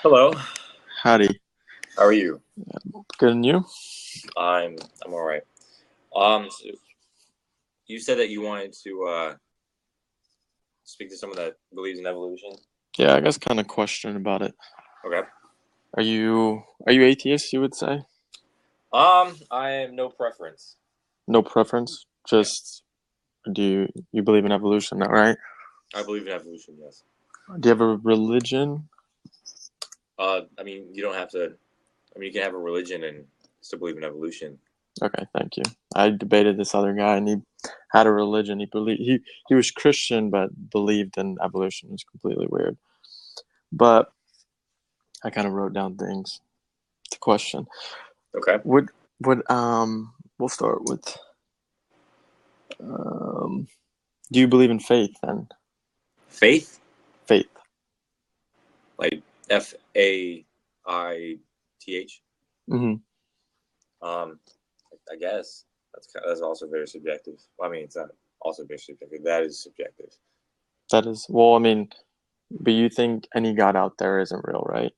Hello. Howdy. How are you? Good and you? I'm all right. So you said that you wanted to speak to someone that believes in evolution. Yeah, I guess kind of question about it. Okay. Are you atheist, you would say? I have no preference. No preference. Yeah, Just do you believe in evolution, right? I believe in evolution. Yes. Do you have a religion? I mean, you don't have to. I mean, you can have a religion and still believe in evolution. Okay, thank you. I debated this other guy and he had a religion. He was Christian but believed in evolution. It's completely weird. But I kind of wrote down things to question. Okay. Would would we'll start with um do you believe in faith then? Faith, Faith. like Faith. Mm-hmm. Um, I guess that's also very subjective. Well, I mean, it's not also very subjective. That is subjective. That is, well, I mean, but you think any God out there isn't real, right?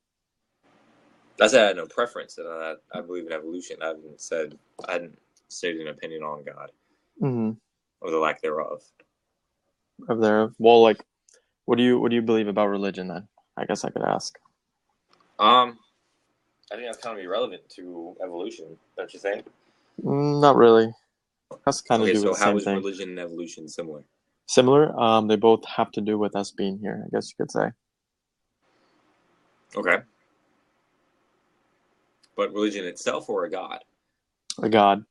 I said I had no preference, and I believe in evolution. I hadn't stated an opinion on God Mm-hmm. or the lack thereof. Of there, well, like, what do you believe about religion then? I guess I could ask. Um, I think that's kind of irrelevant to evolution, don't you think? Not really. Has to kind of Okay, do with so the how same is thing. religion and evolution similar? Similar. They both have to do with us being here. I guess you could say Okay, but religion itself or a god? a God,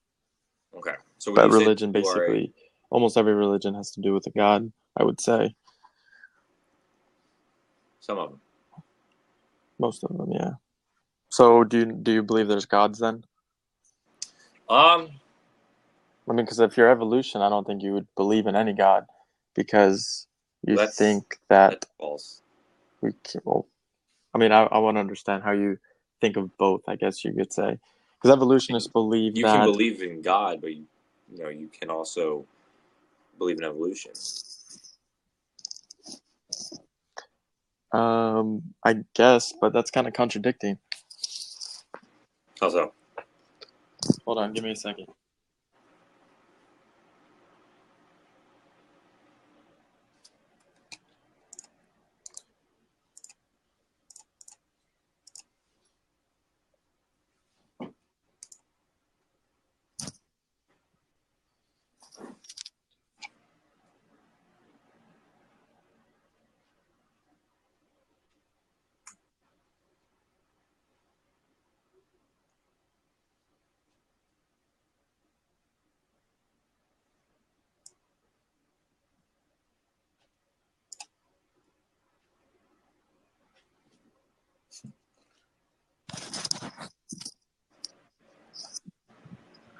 Okay, so would but you say that religion you are a basically, almost every religion has to do with a God. I would say some of them? most of them, yeah. So do you believe there's gods then? Um, I mean, because if you're evolution, I don't think you would believe in any God because you that's think that that's false. we can, well, I mean, I want to understand how you think of both, I guess you could say. Because I evolutionists mean, believe you can that, believe in God, but you can also believe in evolution. I guess, but that's kind of contradicting. How so? Hold on, give me a second.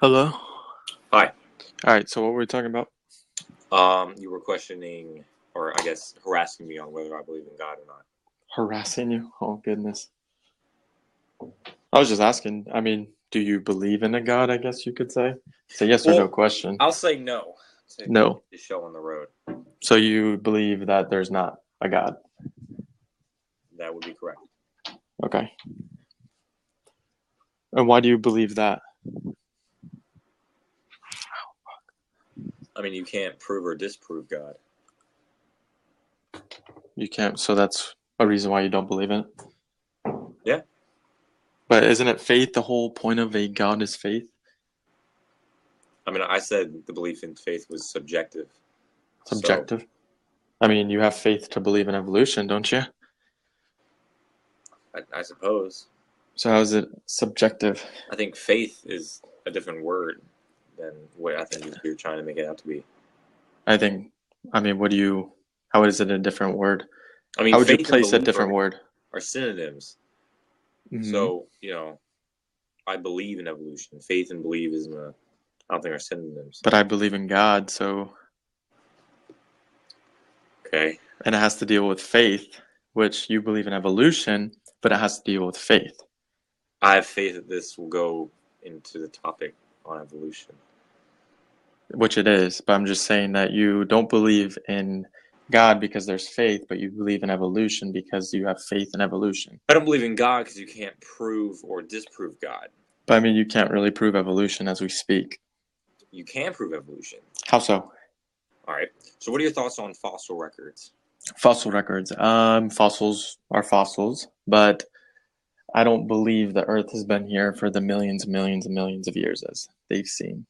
Hello? Hi. All right, so what were we talking about? You were questioning, or I guess harassing me on whether I believe in God or not. Harassing you? Oh, goodness. I was just asking, I mean, do you believe in a God, I guess you could say? It's a yes or no Well, question. I'll say no to get No. the show on the road. So you believe that there's not a God. That would be correct. Okay. And why do you believe that? I mean, you can't prove or disprove God. You can't, so that's a reason why you don't believe in it. Yeah. But isn't it faith? The whole point of a God is faith. I mean, I said the belief in faith was subjective. So Subjective. I mean, you have faith to believe in evolution, don't you? I suppose. So how is it subjective? I think faith is a different word than what I think you're trying to make it out to be. I think, I mean, how is it a different word? I How mean, would you faith and place a belief different word? are synonyms. Hmm. So, I believe in evolution. Faith and believe I don't think are synonyms. But I believe in God, so, Okay. and it has to deal with faith, which you believe in evolution, but it has to deal with faith, I have faith that this will go into the topic on evolution. which it is. But I'm just saying that you don't believe in God because there's faith, but you believe in evolution because you have faith in evolution. I don't believe in God because you can't prove or disprove God. But I mean, you can't really prove evolution as we speak. You can prove evolution. How so? All right. So what are your thoughts on fossil records? Fossil records. Fossils are fossils, but I don't believe the Earth has been here for the millions and millions and millions of years as they've seen.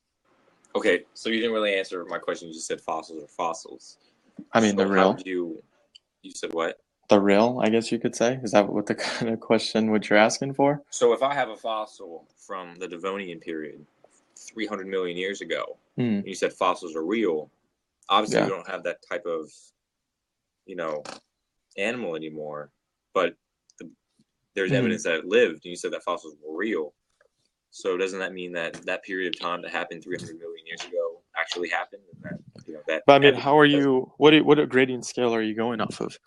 Okay, so you didn't really answer my question. You just said fossils are fossils. I mean, So they're how real. would you said what? They're real, I guess you could say. Is that what the kind of question what you're asking for? So if I have a fossil from the Devonian period, 300 million years ago, Hmm. and you said fossils are real, obviously Yeah. we don't have that type of, animal anymore, but there's evidence that it lived, and you said that fossils were real. So doesn't that mean that that period of time that happened 300 million years ago actually happened, and that But I mean, evidence how are does- you? What grading scale are you going off of?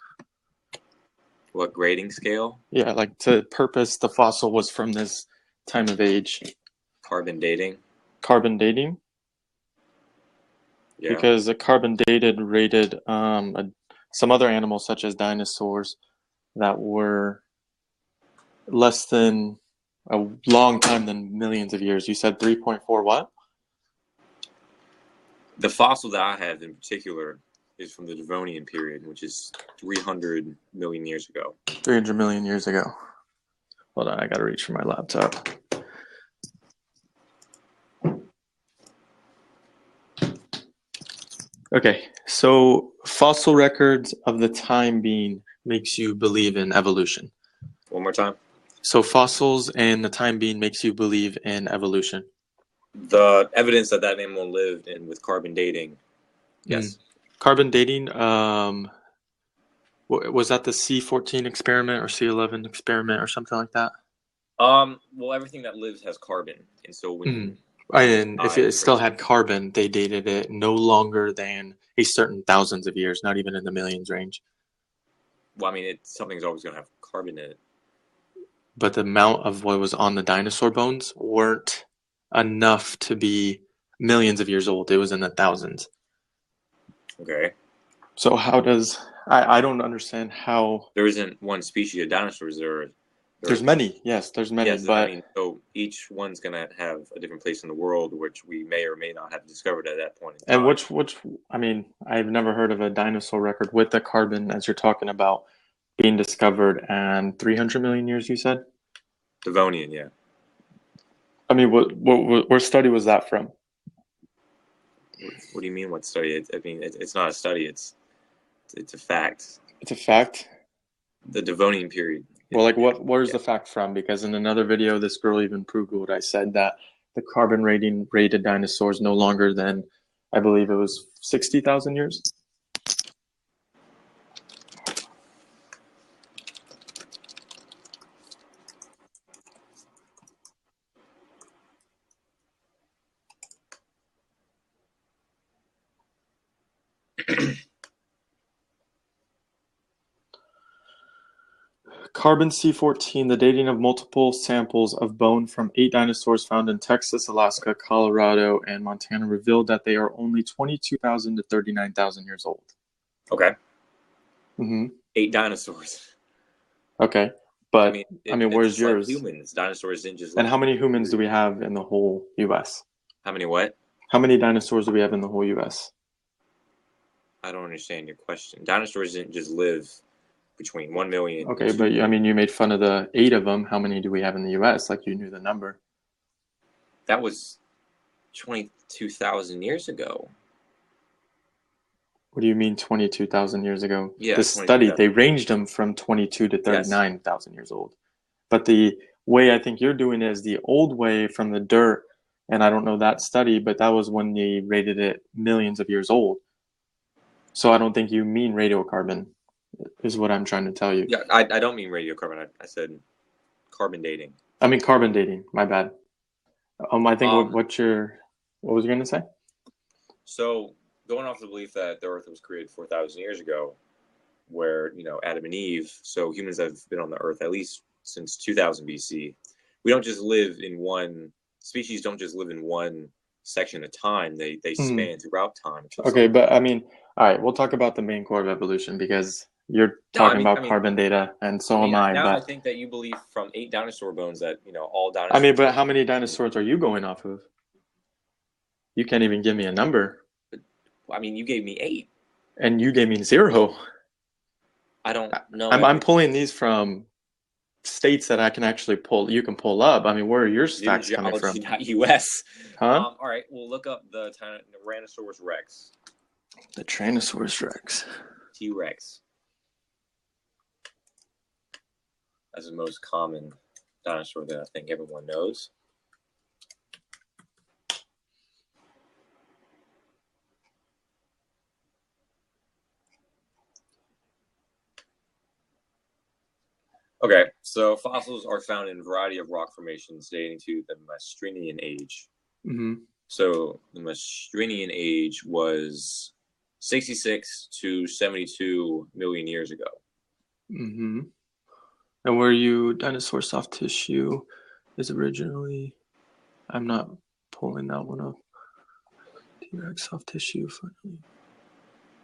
What grading scale? Yeah, like to purpose the fossil was from this time of age. Carbon dating. Carbon dating, Yeah. because a carbon dated rated some other animals such as dinosaurs that were less than a long time than millions of years. You said 3.4 what? The fossil that I have in particular is from the Devonian period, which is 300 million years ago. 300 million years ago. Hold on, I gotta reach for my laptop. Okay, so fossil records of the time being makes you believe in evolution. One more time. So fossils and the time being makes you believe in evolution. The evidence that that animal lived in with carbon dating. Yes. Carbon dating, was that the C14 experiment or C11 experiment or something like that? Well, everything that lives has carbon, and so when And if it still had carbon, they dated it no longer than a certain thousands of years, not even in the millions range. Well, I mean, something's always going to have carbon in it. But the amount of what was on the dinosaur bones weren't enough to be millions of years old. It was in the thousands. Okay. So how does I don't understand how There isn't one species of dinosaurs. there's many. Yes, there's many, Yes, but I mean, so each one's going to have a different place in the world, which we may or may not have discovered at that point in time. and which I mean, I've never heard of a dinosaur record with the carbon as you're talking about being discovered and 300 million years, you said? Devonian, yeah. I mean, what study was that from? What do you mean? What study? It's not a study. It's a fact. It's a fact. The Devonian period. Well, like where's the fact from? Because in another video, this girl even proved what I said, that the carbon rated dinosaurs no longer than, I believe it was 60,000 years. Carbon C14, the dating of multiple samples of bone from 8 dinosaurs found in Texas, Alaska, Colorado, and Montana revealed that they are only 22,000 to 39,000 years old. Okay. 8 Mm-hmm. dinosaurs. Okay, but I mean, where's it's yours? Like humans. Dinosaurs didn't just. And how many humans do we have in the whole U.S.? How many what? How many dinosaurs do we have in the whole U.S.? I don't understand your question. Dinosaurs didn't just live between 1 million. Okay, but I mean, you made fun of the 8 of them. How many do we have in the U.S.? Like you knew the number. That was 22,000 years ago. What do you mean 22,000 years ago? Yeah, the study, they ranged them from 22 to 39,000 years old. But the way I think you're doing it is the old way from the dirt, and I don't know that study, but that was when they rated it millions of years old. So I don't think you mean radiocarbon, is what I'm trying to tell you. Yeah, I don't mean radiocarbon. I said carbon dating. I mean carbon dating. My bad. I think what was you going to say? So going off the belief that the Earth was created 4,000 years ago, where Adam and Eve, so humans have been on the Earth at least since 2000 BC. We don't just live in one species. Don't just live in one section of time. They span throughout time. Okay, but I mean, all right, we'll talk about the main core of evolution because you're No, talking about carbon data, and so am I. Now but I think that you believe from 8 dinosaur bones that all dinosaurs. I mean, but how many dinosaurs are you going off of? You can't even give me a number. I mean, you gave me 8, and you gave me 0. I don't know. I'm pulling these from states that I can actually pull. You can pull up. I mean, where are your facts coming from? US. Huh? All right, we'll look up the Tyrannosaurus Rex. The Tyrannosaurus Rex. T-Rex. That's the most common dinosaur that I think everyone knows. Okay, so fossils are found in a variety of rock formations dating to the Maastrichtian Age. Mm-hmm. So the Maastrichtian Age was 66 to 72 million years ago. Mm-hmm. And where you dinosaur soft tissue is originally, I'm not pulling that one up. T-Rex soft tissue. Finally.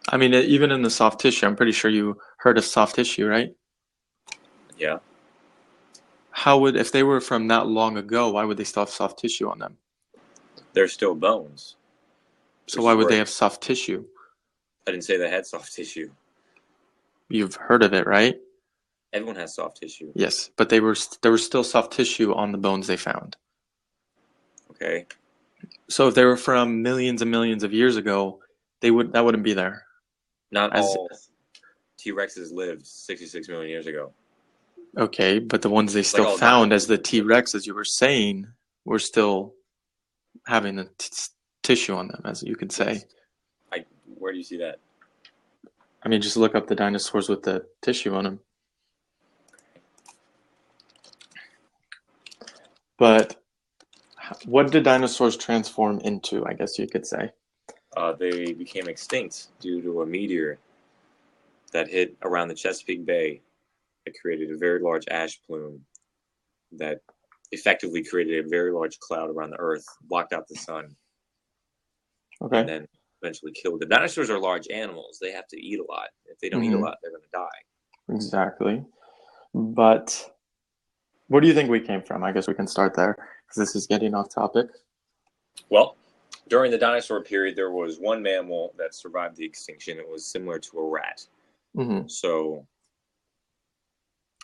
I mean, even in the soft tissue, I'm pretty sure you heard of soft tissue, right? Yeah. How would, if they were from that long ago, why would they still have soft tissue on them? They're still bones. So why would they have soft tissue? I didn't say they had soft tissue. You've heard of it, right? Everyone has soft tissue. Yes, but there was still soft tissue on the bones they found. Okay. So if they were from millions and millions of years ago, that wouldn't be there. Not all T-Rexes lived 66 million years ago. Okay, but the ones they still found as the T-Rex, as you were saying, were still having the tissue on them, as you could say. Where do you see that? I mean, just look up the dinosaurs with the tissue on them. But what did dinosaurs transform into, I guess you could say? They became extinct due to a meteor that hit around the Chesapeake Bay. It created a very large ash plume that effectively created a very large cloud around the Earth, blocked out the sun. Okay. And then eventually killed them. Dinosaurs are large animals. They have to eat a lot. If they don't eat a lot, they're going to die. Exactly. But where do you think we came from? I guess we can start there, because this is getting off topic. Well, during the dinosaur period, there was one mammal that survived the extinction. It was similar to a rat. Mm-hmm. So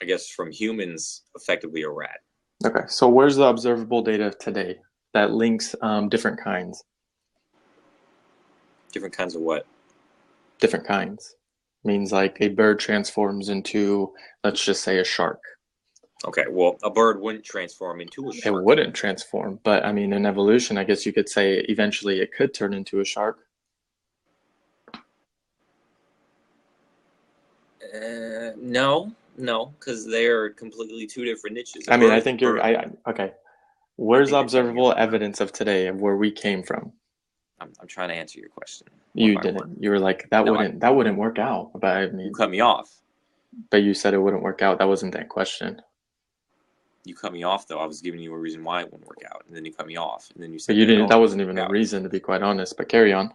I guess from humans, effectively a rat. Okay, so where's the observable data today that links different kinds? Different kinds of what? Different kinds. Means like a bird transforms into, let's just say, a shark. Okay, well, a bird wouldn't transform into a shark. It wouldn't transform, but I mean, in evolution, I guess you could say eventually it could turn into a shark. No, because they're completely two different niches. I mean, I think you're. Okay. Where's observable evidence of today of where we came from? I'm trying to answer your question. You didn't. You were like, that wouldn't work out. But I mean, you cut me off. But you said it wouldn't work out. That wasn't that question. You cut me off, though. I was giving you a reason why it wouldn't work out, and then you cut me off, and then you said. But you didn't. That wasn't even a reason, to be quite honest. But carry on.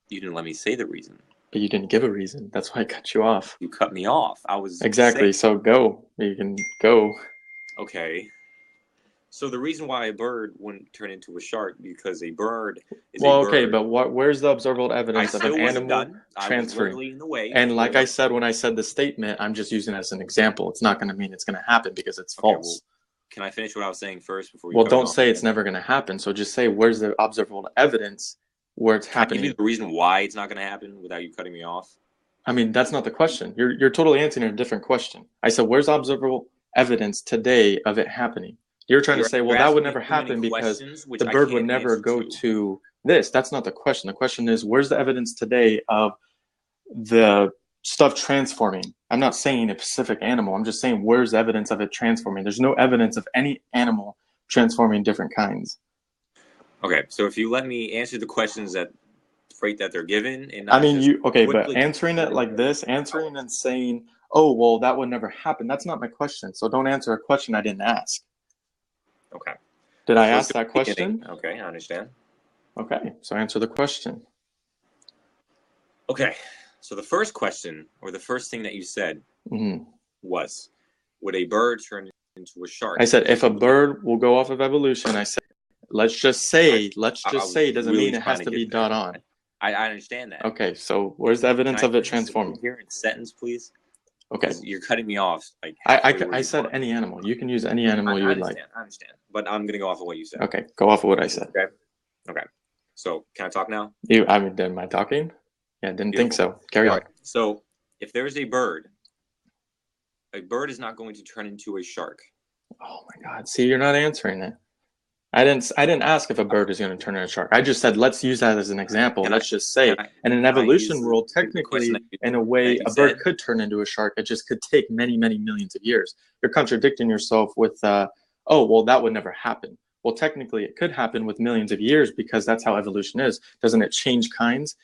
You didn't let me say the reason. But you didn't give a reason. That's why I cut you off. You cut me off. I was exactly. So go. You can go. Okay. So the reason why a bird wouldn't turn into a shark because a bird is well, a bird. Okay, but where's the observable evidence of an animal transferring? In the way and like I said, when I said the statement, I'm just using it as an example. It's not going to mean it's going to happen because it's false. Well, can I finish what I was saying first before you? Well, don't say it's never going to happen. So just say where's the observable evidence where it's happening. Can I give you the reason why it's not going to happen without you cutting me off? I mean, that's not the question. You're totally answering a different question. I said, where's observable evidence today of it happening? You're trying to say, well, that would never happen because the bird would never go to this. That's not the question. The question is, where's the evidence today of the stuff transforming? I'm not saying a specific animal. I'm just saying, where's evidence of it transforming? There's no evidence of any animal transforming different kinds. Okay, so if you let me answer the questions that they're given, and I mean, but answering it like this, answering and saying, oh, well, that would never happen. That's not my question. So don't answer a question I didn't ask. Okay. Did I ask that question? Okay, I understand. Okay, so answer the question. Okay, so the first question, or the first thing that you said, was, would a bird turn into a shark? I said if a bird will go off of evolution. I said, let's just say doesn't mean it has to be dot on. I understand that. Okay, so where's the evidence of it transforming? A coherent sentence, please. Okay, you're cutting me off. Like I said any animal. You can use any animal you would like. I understand, but I'm gonna go off of what you said. Okay, go off of what I said. Okay. So can I talk now? Am I talking? Yeah, didn't think so. Carry on. So if there's a bird is not going to turn into a shark. Oh my God! See, you're not answering it. I didn't ask if a bird is going to turn into a shark. I just said let's use that as an example. Let's just say, in an evolution world, technically, in a way, a bird could turn into a shark. It just could take many, many millions of years. You're contradicting yourself with, oh, well, that would never happen. Well, technically, it could happen with millions of years because that's how evolution is. Doesn't it change kinds?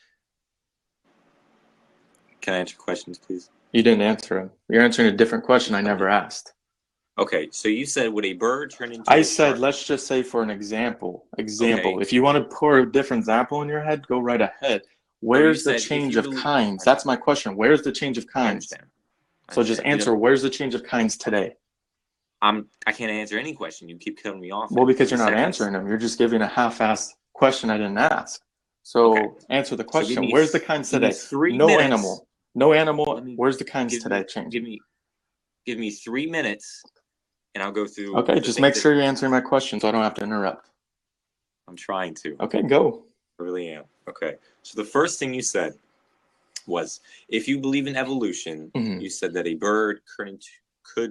Can I answer questions, please? You didn't answer them. You're answering a different question I never asked. Okay, so you said, would a bird turn into I said, let's just say for an example. Okay. If you want to pour a different example in your head, go right ahead. Where's the change of kinds? That's my question. Where's the change of kinds? So just answer, where's the change of kinds today? I can't answer any question. You keep cutting me off. Well, because you're not answering them. You're just giving a half-assed question I didn't ask. So answer the question. Where's the kinds today? No animal. No animal. Where's the kinds today change? Give me 3 minutes. And I'll go through. Okay, just make sure you're answering my question so I don't have to interrupt. I'm trying to. Okay, go. I really am. Okay. So the first thing you said was, if you believe in evolution, you said that a bird could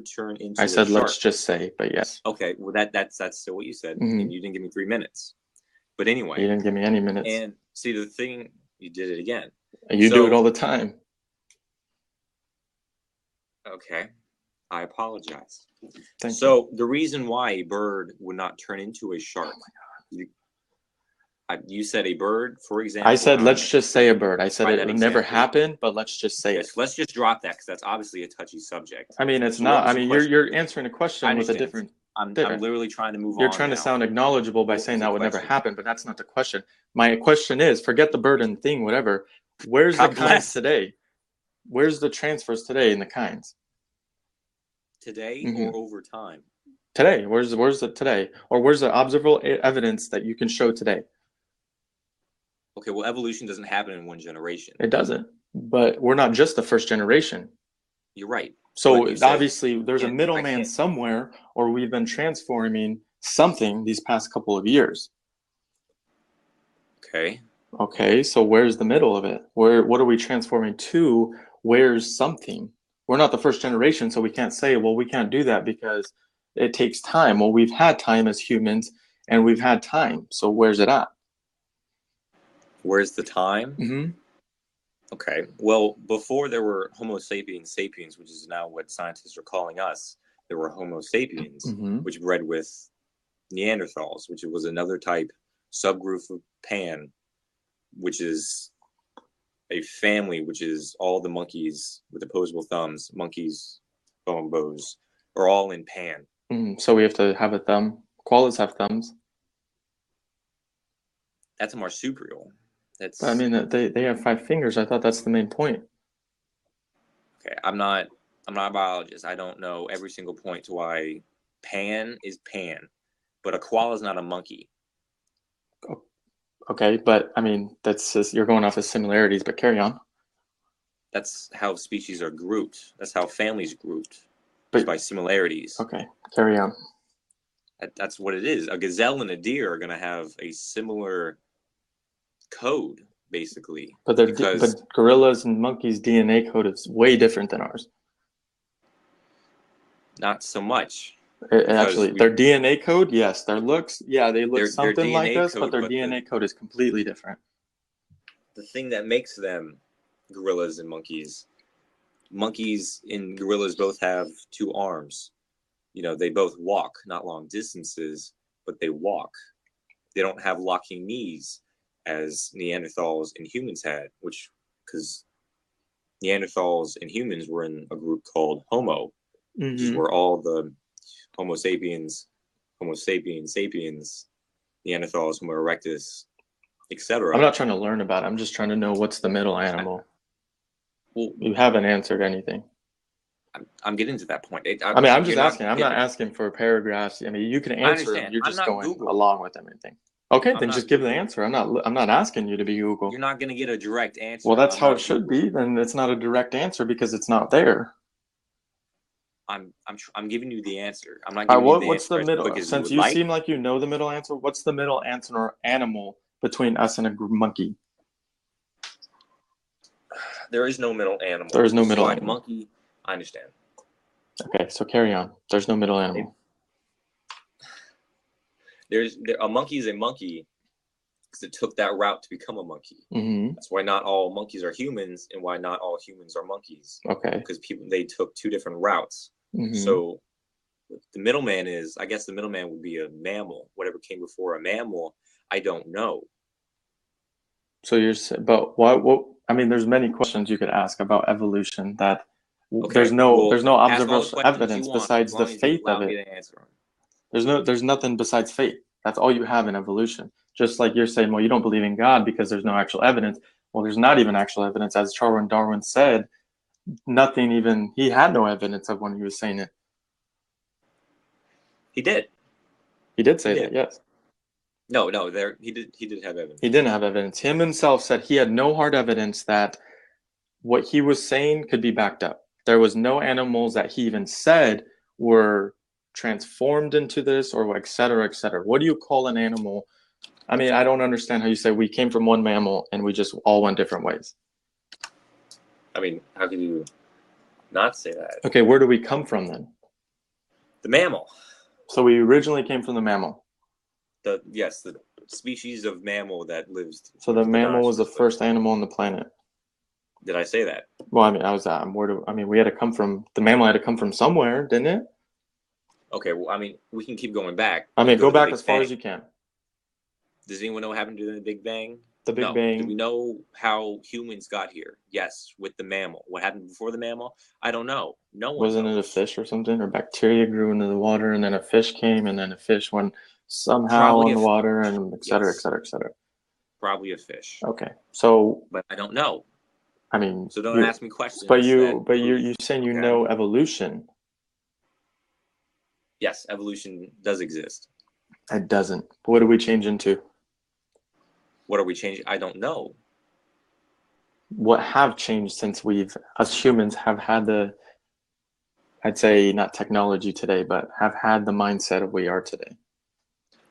turn into a shark. Let's just say, but yes. Okay, well that's still what you said, and you didn't give me 3 minutes. But anyway. You didn't give me any minutes. And see, the thing, you did it again. You do it all the time. Okay. I apologize. Thank you. The reason why a bird would not turn into a shark, you said a bird, for example. I said, let's just say a bird. I said it would never happen, but let's just say it. Let's just drop that because that's obviously a touchy subject. I mean, it's not. I mean, you're answering a question with a different. I'm literally trying to move on. You're trying to sound acknowledgeable by saying that would never happen, but that's not the question. My question is, forget the bird and thing, whatever. Where's the kinds today? Where's the transfers today in the kinds? Today or over time? Today. Where's the today? Or where's the observable evidence that you can show today? Okay, well, evolution doesn't happen in one generation. It doesn't. But we're not just the first generation. You're right. So obviously there's a middleman somewhere, or we've been transforming something these past couple of years. Okay. Okay, so where's the middle of it? What are we transforming to? Where's something? We're not the first generation, so we can't say, well, we can't do that because it takes time. Well, we've had time as humans, and we've had time. So where's it at? Where's the time? Okay. Well, before there were Homo sapiens sapiens, which is now what scientists are calling us, there were Homo sapiens, which bred with Neanderthals, which was another type, subgroup of Pan, which is a family, which is all the monkeys with opposable thumbs, monkeys, bonobos, are all in Pan. So we have to have a thumb. Koalas have thumbs. That's a marsupial. That's. I mean, they have 5 fingers. I thought that's the main point. Okay, I'm not a biologist. I don't know every single point to why Pan is Pan, but a koala is not a monkey. Okay, but I mean, that's just, you're going off of similarities, but carry on. That's how species are grouped. That's how families grouped, by similarities. Okay, carry on. That's what it is. A gazelle and a deer are going to have a similar code, basically. But gorillas and monkeys' DNA code is way different than ours. Not so much. Actually, their DNA code, yes. Their looks, yeah, they look something like us, but their DNA code is completely different. The thing that makes them gorillas and monkeys and gorillas both have 2 arms. They both walk, not long distances, but they walk. They don't have locking knees as Neanderthals and humans had, because Neanderthals and humans were in a group called Homo, which is where all the Homo sapiens, Neanderthals, Homo erectus, etc. I'm not trying to learn about it. I'm just trying to know what's the middle animal. Well, You haven't answered anything. I'm getting to that point. I mean, I'm just you're not asking. I'm not asking for paragraphs. I mean, you can I answer them. understand. You're I'm just not going Google. along with everything. Okay, I'm then not just give the Google. answer. I'm not asking you to be Google. You're not going to get a direct answer. Well, that's I'm how not it should Google. be. Then it's not a direct answer because it's not there. I'm giving you the answer. I'm not All giving right, you the what's answer the as middle? quick as you Since would you like. seem like you know the middle answer, what's the middle answer or animal between us and a monkey? There is no middle animal. There is no This middle why animal. Monkey. I understand. Okay, so carry on. There's no middle animal. A monkey is a monkey because it took that route to become a monkey. Mm-hmm. That's why not all monkeys are humans, and why not all humans are monkeys. Okay. Because they took two different routes. Mm-hmm. So the middleman is, I guess the middleman would be a mammal. Whatever came before a mammal, I don't know. So but what? I mean, there's many questions you could ask about evolution that there's no observational evidence besides the faith of it. There's nothing besides faith. That's all you have in evolution. Just like you're saying, well, you don't believe in God because there's no actual evidence. Well, there's not even actual evidence. As Charles Darwin said, he had no evidence of when he was saying it. He did. He did say that, yes. No, he did have evidence. He didn't have evidence. Him himself said he had no hard evidence that what he was saying could be backed up. There was no animals that he even said were transformed into this or et cetera, et cetera. What do you call an animal? I mean, I don't understand how you say we came from one mammal and we just all went different ways. I mean, how can you not say that? Okay, where do we come from then? The mammal. So we originally came from the mammal. The species of mammal that lives. So the mammal was the first animal on the planet. Did I say that? Well, I mean, we had to come from the mammal. Had to come from somewhere, didn't it? Okay, well, I mean, we can keep going back. I mean, go back as far as you can. Does anyone know what happened to the Big Bang? The Big Bang. Do we know how humans got here? Yes, with the mammal. What happened before the mammal? I don't know. No one Wasn't knows. it a fish or something? Or bacteria grew into the water, and then a fish came, and then a fish went somehow in the water, and et cetera, et cetera, et cetera. Probably a fish. Okay, so. But I don't know. I mean, so don't ask me questions. But you're saying you know evolution. Yes, evolution does exist. It doesn't. What do we change into? What are we changing? I don't know. What have changed since us humans have had I'd say not technology today, but have had the mindset of we are today?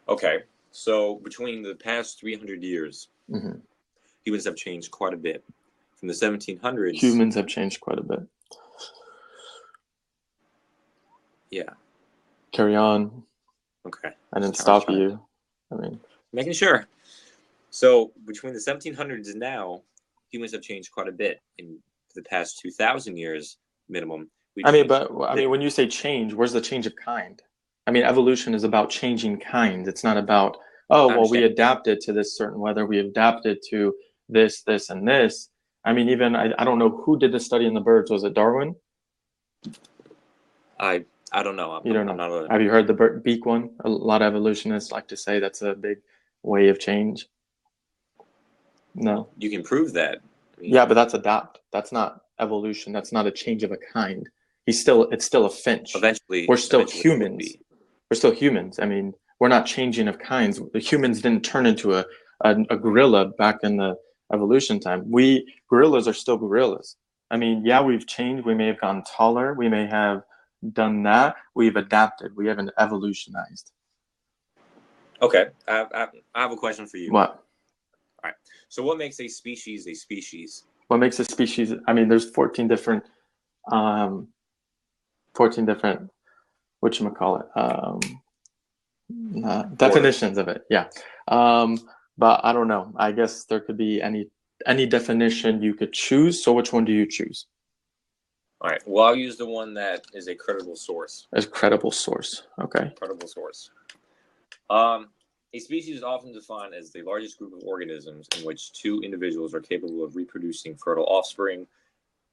Okay, so between the past 300 years, mm-hmm. humans have changed quite a bit. From the 1700s, humans have changed quite a bit. Yeah. Carry on. Okay. I didn't stop you. I mean, making sure. So between the 1700s and now, humans have changed quite a bit in the past 2,000 years minimum. When you say change, where's the change of kind? I mean, evolution is about changing kind. It's not about, we adapted to this certain weather. We adapted to this, and this. I mean, even I don't know who did the study in the birds. Was it Darwin? I don't know. You don't know. Have you heard the beak one? A lot of evolutionists like to say that's a big way of change. No. You can prove that. Yeah, but that's adapt. That's not evolution. That's not a change of a kind. It's still a finch. Eventually, we're still humans. We're still humans. I mean, we're not changing of kinds. The humans didn't turn into a gorilla back in the evolution time. Gorillas are still gorillas. I mean, yeah, we've changed. We may have gotten taller. We may have done that. We've adapted. We haven't evolutionized. Okay, I have a question for you. What? All right. So what makes a species a species? What makes a species? I mean, there's 14 different definitions of it. Yeah. But I don't know. I guess there could be any definition you could choose. So which one do you choose? All right. Well, I'll use the one that is a credible source. A credible source. Okay. Credible source. A species is often defined as the largest group of organisms in which two individuals are capable of reproducing fertile offspring,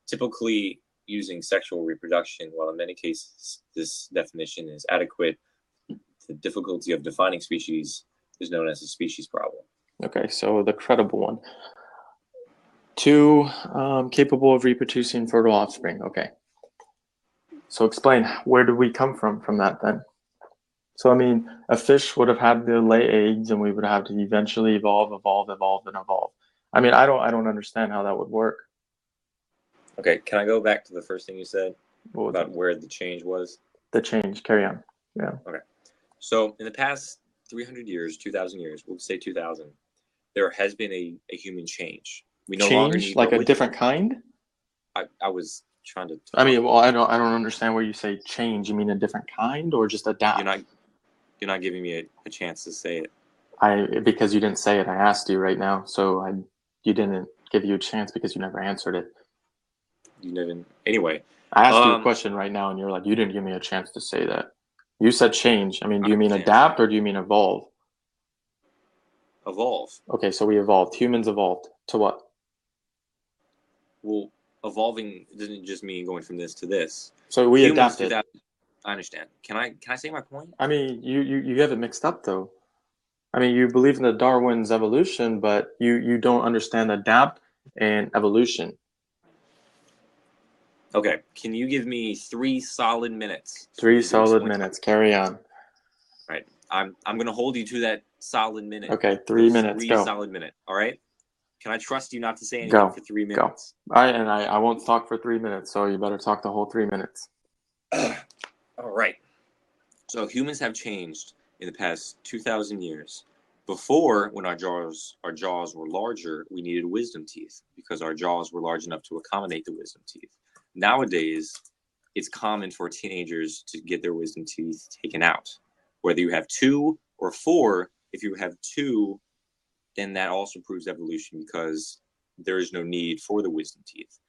typically using sexual reproduction, while in many cases this definition is adequate. The difficulty of defining species is known as the species problem. Okay, so the credible one. Two, capable of reproducing fertile offspring. Okay. So explain, where did we come from that then? So I mean, a fish would have had to lay eggs, and we would have to eventually evolve, and evolve. I mean, I don't understand how that would work. Okay, can I go back to the first thing you said What about where the change was? the change? Carry on. Yeah. Okay. So in the past 300 years, 2,000 years, we'll say 2,000, there has been a human change. We no longer Change, need like a what different kind? I was trying to I talk. mean, well, I don't understand where you say change. You mean a different kind or just You're adapt? not giving me a chance to say it. Because you didn't say it, I asked you right now, so you didn't give you a chance because you never answered it. You didn't. Anyway, I asked you a question right now, and you're like, you didn't give me a chance to say that. You said change. I mean, do you mean adapt or do you mean evolve? Evolve. Okay, so we evolved. Humans evolved to what? Well, evolving doesn't just mean going from this to this. So we Humans, adapted. I understand. Can I say my point? I mean, you have it mixed up though. I mean, you believe in the Darwin's evolution, but you don't understand adapt and evolution. Okay, can you give me 3 solid minutes? 3 solid minutes. Carry on. Right. I'm gonna hold you to that solid minute. Okay, 3 minutes. 3 Go. solid minute. All right. Can I trust you not to say anything Go. for 3 minutes? Go. I won't talk for 3 minutes, so you better talk the whole 3 minutes. All right. So humans have changed in the past 2,000 years. Before, when our jaws were larger, we needed wisdom teeth because our jaws were large enough to accommodate the wisdom teeth. Nowadays, it's common for teenagers to get their wisdom teeth taken out. Whether you have 2 or 4, if you have 2, then that also proves evolution because there is no need for the wisdom teeth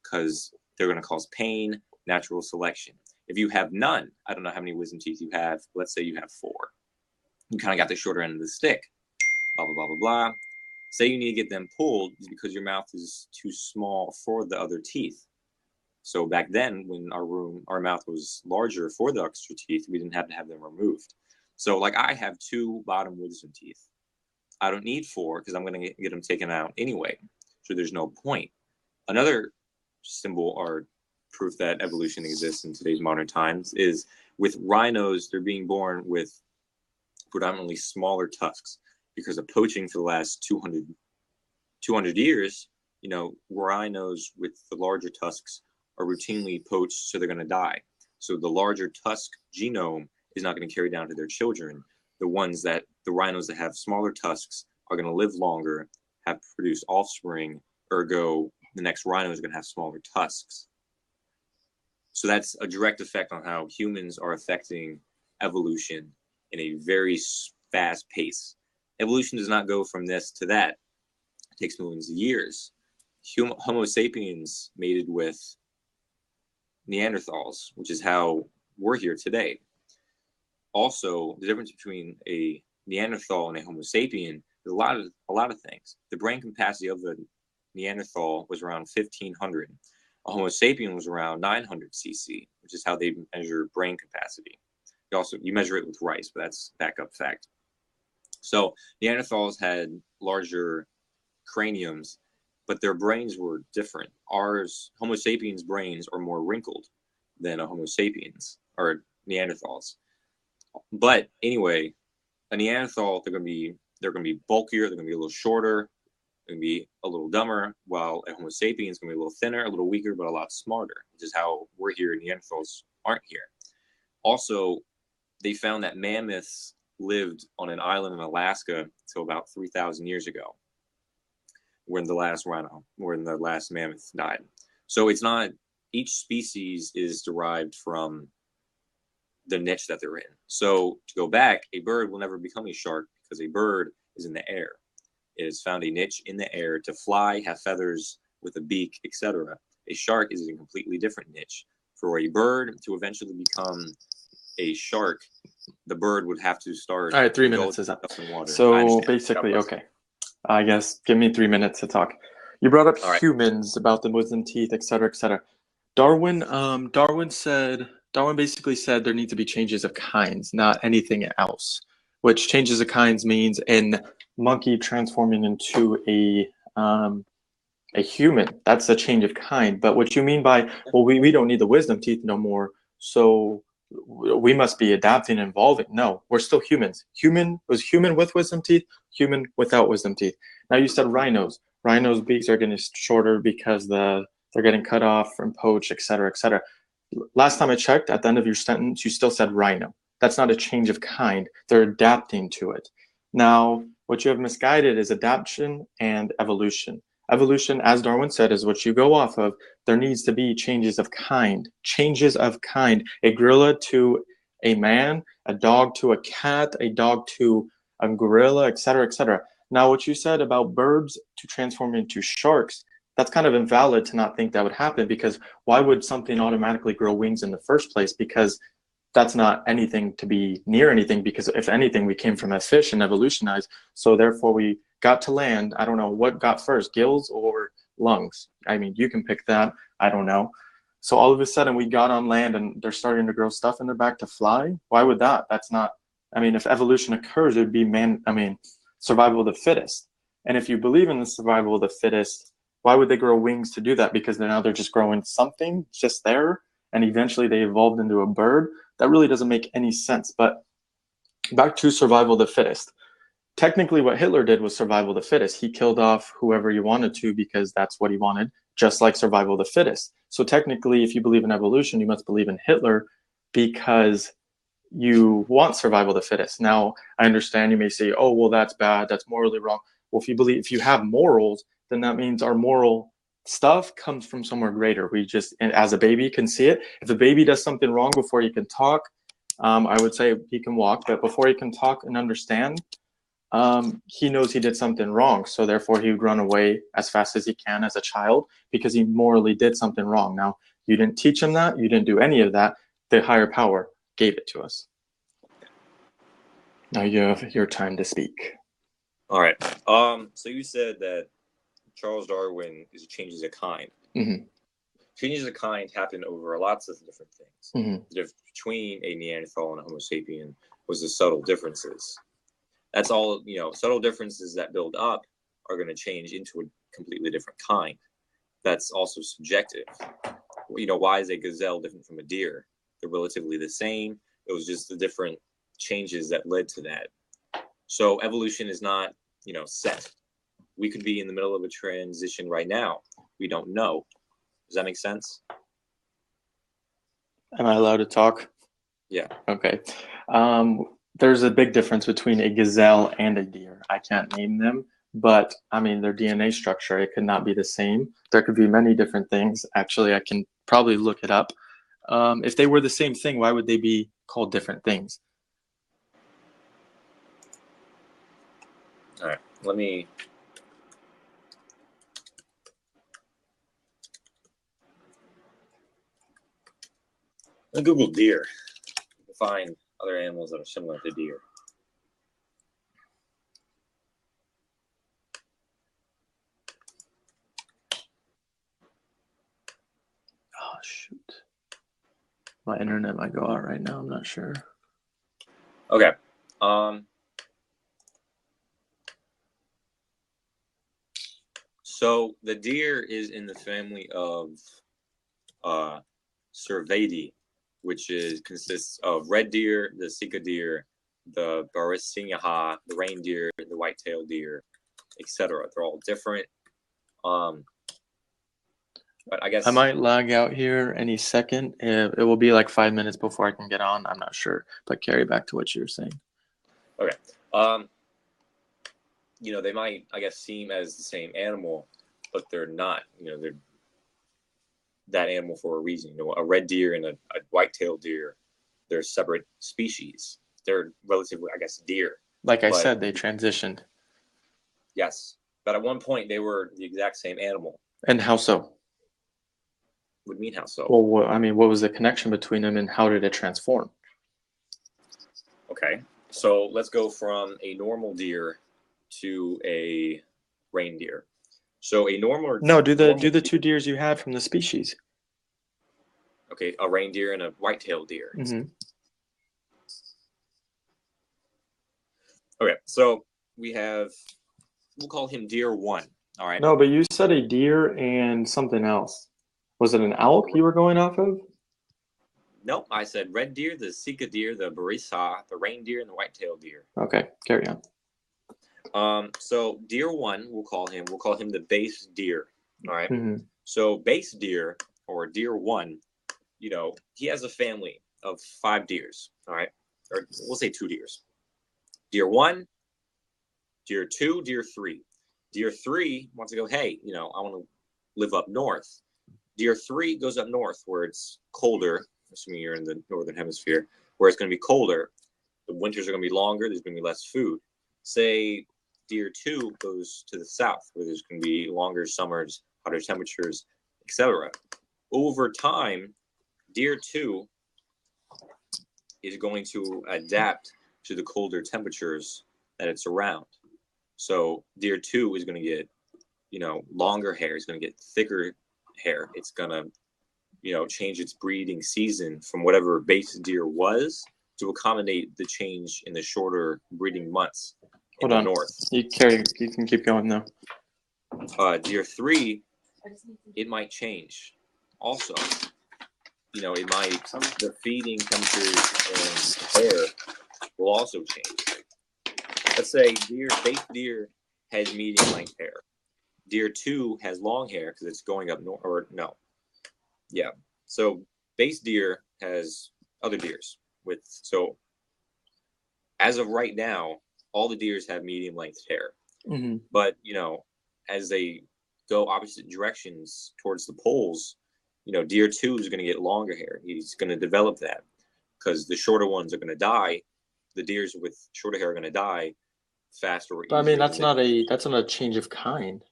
because they're going to cause pain, natural selection. If you have none, I don't know how many wisdom teeth you have. Let's say you have 4. You kind of got the shorter end of the stick. Blah, blah, blah, blah, blah. Say you need to get them pulled because your mouth is too small for the other teeth. So back then, when our mouth was larger for the extra teeth, we didn't have to have them removed. So like I have 2 bottom wisdom teeth. I don't need 4 because I'm going to get them taken out anyway. So there's no point. Another symbol or proof that evolution exists in today's modern times is with rhinos. They're being born with predominantly smaller tusks because of poaching for the last 200 years. You know, rhinos with the larger tusks are routinely poached, so they're going to die. So the larger tusk genome is not going to carry down to their children. The rhinos that have smaller tusks are going to live longer, have produced offspring, ergo the next rhino is going to have smaller tusks. So that's a direct effect on how humans are affecting evolution in a very fast pace. Evolution does not go from this to that. It takes millions of years. Homo sapiens mated with Neanderthals, which is how we're here today. Also, the difference between a Neanderthal and a Homo sapien is a lot of things. The brain capacity of the Neanderthal was around 1,500. A Homo sapien was around 900 cc, which is how they measure brain capacity. You measure it with rice, but that's backup fact. So Neanderthals had larger craniums, but their brains were different. Homo sapiens brains are more wrinkled than a Homo sapiens or Neanderthals. But anyway, a Neanderthal, they're going to be bulkier, they're going to be a little shorter, they're going to be a little dumber, while a Homo sapiens is going to be a little thinner, a little weaker, but a lot smarter, which is how we're here. Neanderthals aren't here. Also, they found that mammoths lived on an island in Alaska until about 3,000 years ago, when the last mammoth died. So it's not, each species is derived from the niche that they're in. So to go back, a bird will never become a shark because a bird is in the air. It has found a niche in the air to fly, have feathers with a beak, etc. A shark is a completely different niche. For a bird to eventually become a shark, the bird would have to start. All right, 3 minutes is up. So basically, okay. I guess give me 3 minutes to talk. You brought up humans, about the wisdom teeth, etc., etc. Darwin basically said there need to be changes of kinds, not anything else. Which changes of kinds means in monkey transforming into a human. That's a change of kind. But what you mean by, well, we don't need the wisdom teeth no more, so we must be adapting and evolving. No, we're still humans. Human was human with wisdom teeth, human without wisdom teeth. Now you said rhinos. Rhinos' beaks are getting shorter because they're getting cut off and poached, et cetera, et cetera. Last time I checked, at the end of your sentence, you still said rhino. That's not a change of kind. They're adapting to it. Now, what you have misguided is adaptation and evolution. Evolution, as Darwin said, is what you go off of. There needs to be changes of kind. Changes of kind. A gorilla to a man, a dog to a cat, a dog to a gorilla, et cetera, et cetera. Now, what you said about birds to transform into sharks, that's kind of invalid to not think that would happen, because why would something automatically grow wings in the first place? Because that's not anything to be near anything, because if anything, we came from a fish and evolutionized. So therefore we got to land. I don't know what got first, gills or lungs. I mean, you can pick that. I don't know. So all of a sudden we got on land and they're starting to grow stuff in their back to fly. Why would that? That's not, I mean, if evolution occurs, it would be survival of the fittest. And if you believe in the survival of the fittest, why would they grow wings to do that? Because now they're just growing something just there, and eventually they evolved into a bird. That really doesn't make any sense. But back to survival of the fittest. Technically, what Hitler did was survival of the fittest. He killed off whoever he wanted to because that's what he wanted, just like survival of the fittest. So technically, if you believe in evolution, you must believe in Hitler because you want survival of the fittest. Now, I understand you may say, oh, well, that's bad. That's morally wrong. Well, if you have morals, then that means our moral stuff comes from somewhere greater. We just, as a baby, can see it. If a baby does something wrong before he can talk, I would say he can walk, but before he can talk and understand, he knows he did something wrong. So therefore he would run away as fast as he can as a child because he morally did something wrong. Now, you didn't teach him that. You didn't do any of that. The higher power gave it to us. Now you have your time to speak. All right. So you said that Charles Darwin is changes of kind. Mm-hmm. Changes of kind happen over lots of different things. Mm-hmm. The difference between a Neanderthal and a Homo sapien was the subtle differences. That's all, subtle differences that build up are going to change into a completely different kind. That's also subjective. Why is a gazelle different from a deer? They're relatively the same. It was just the different changes that led to that. So evolution is not, set. We could be in the middle of a transition right now. We don't know. Does that make sense? Am I allowed to talk? Yeah. Okay. There's a big difference between a gazelle and a deer. I can't name them, but their DNA structure, it could not be the same. There could be many different things. Actually, I can probably look it up. If they were the same thing, why would they be called different things? All right. Let me Google deer to find other animals that are similar to deer. Oh, shoot. My internet might go out right now. I'm not sure. Okay. So the deer is in the family of Cervidae, which consists of red deer, the sika deer, the Barasingha, the reindeer, the white-tailed deer, etc. They're all different. But I guess I might lag out here any second. It will be like 5 minutes before I can get on. I'm not sure, but carry back to what you were saying. Okay. They might, I guess, seem as the same animal, but they're not. They're that animal for a reason. A red deer and a white-tailed deer, they're separate species. They're relatively, I guess, deer. Like I said, they transitioned. Yes, but at one point they were the exact same animal. And how so? What do you mean, how so? Well, what was the connection between them, and how did it transform? Okay, so let's go from a normal deer to a reindeer. So a normal do the two deers you had from the species. Okay, a reindeer and a white-tailed deer. Mm-hmm. Okay, so we'll call him deer 1. All right. No, but you said a deer and something else. Was it an elk you were going off of? Nope, I said red deer, the Sika deer, the barisa, the reindeer, and the white-tailed deer. Okay, carry on. So deer 1, we'll call him the base deer. All right. Mm-hmm. So base deer or deer 1, he has a family of 5 deers. All right, or we'll say 2 deers. Deer 1, deer 2, deer 3. Deer 3 wants to go, hey, I want to live up north. Deer 3 goes up north where it's colder, assuming you're in the northern hemisphere, where it's going to be colder. The winters are going to be longer. There's going to be less food. Say deer 2 goes to the south where there's going to be longer summers, hotter temperatures, etc. Over time, deer 2 is going to adapt to the colder temperatures that it's around. So deer 2 is going to get, longer hair. It's going to get thicker hair. It's going to, change its breeding season from whatever base deer was to accommodate the change in the shorter breeding months in the north. You can keep going though. Deer 3, it might change. Also, the feeding temperatures and hair will also change. Let's say base deer has medium length hair. Deer 2 has long hair because it's going up north, or no. Yeah. So base deer has other deers so as of right now, all the deers have medium length hair. Mm-hmm. But, as they go opposite directions towards the poles, deer 2 is going to get longer hair. He's going to develop that because the shorter ones are going to die. The deers with shorter hair are going to die faster or easier. But I mean, that's not a change of kind.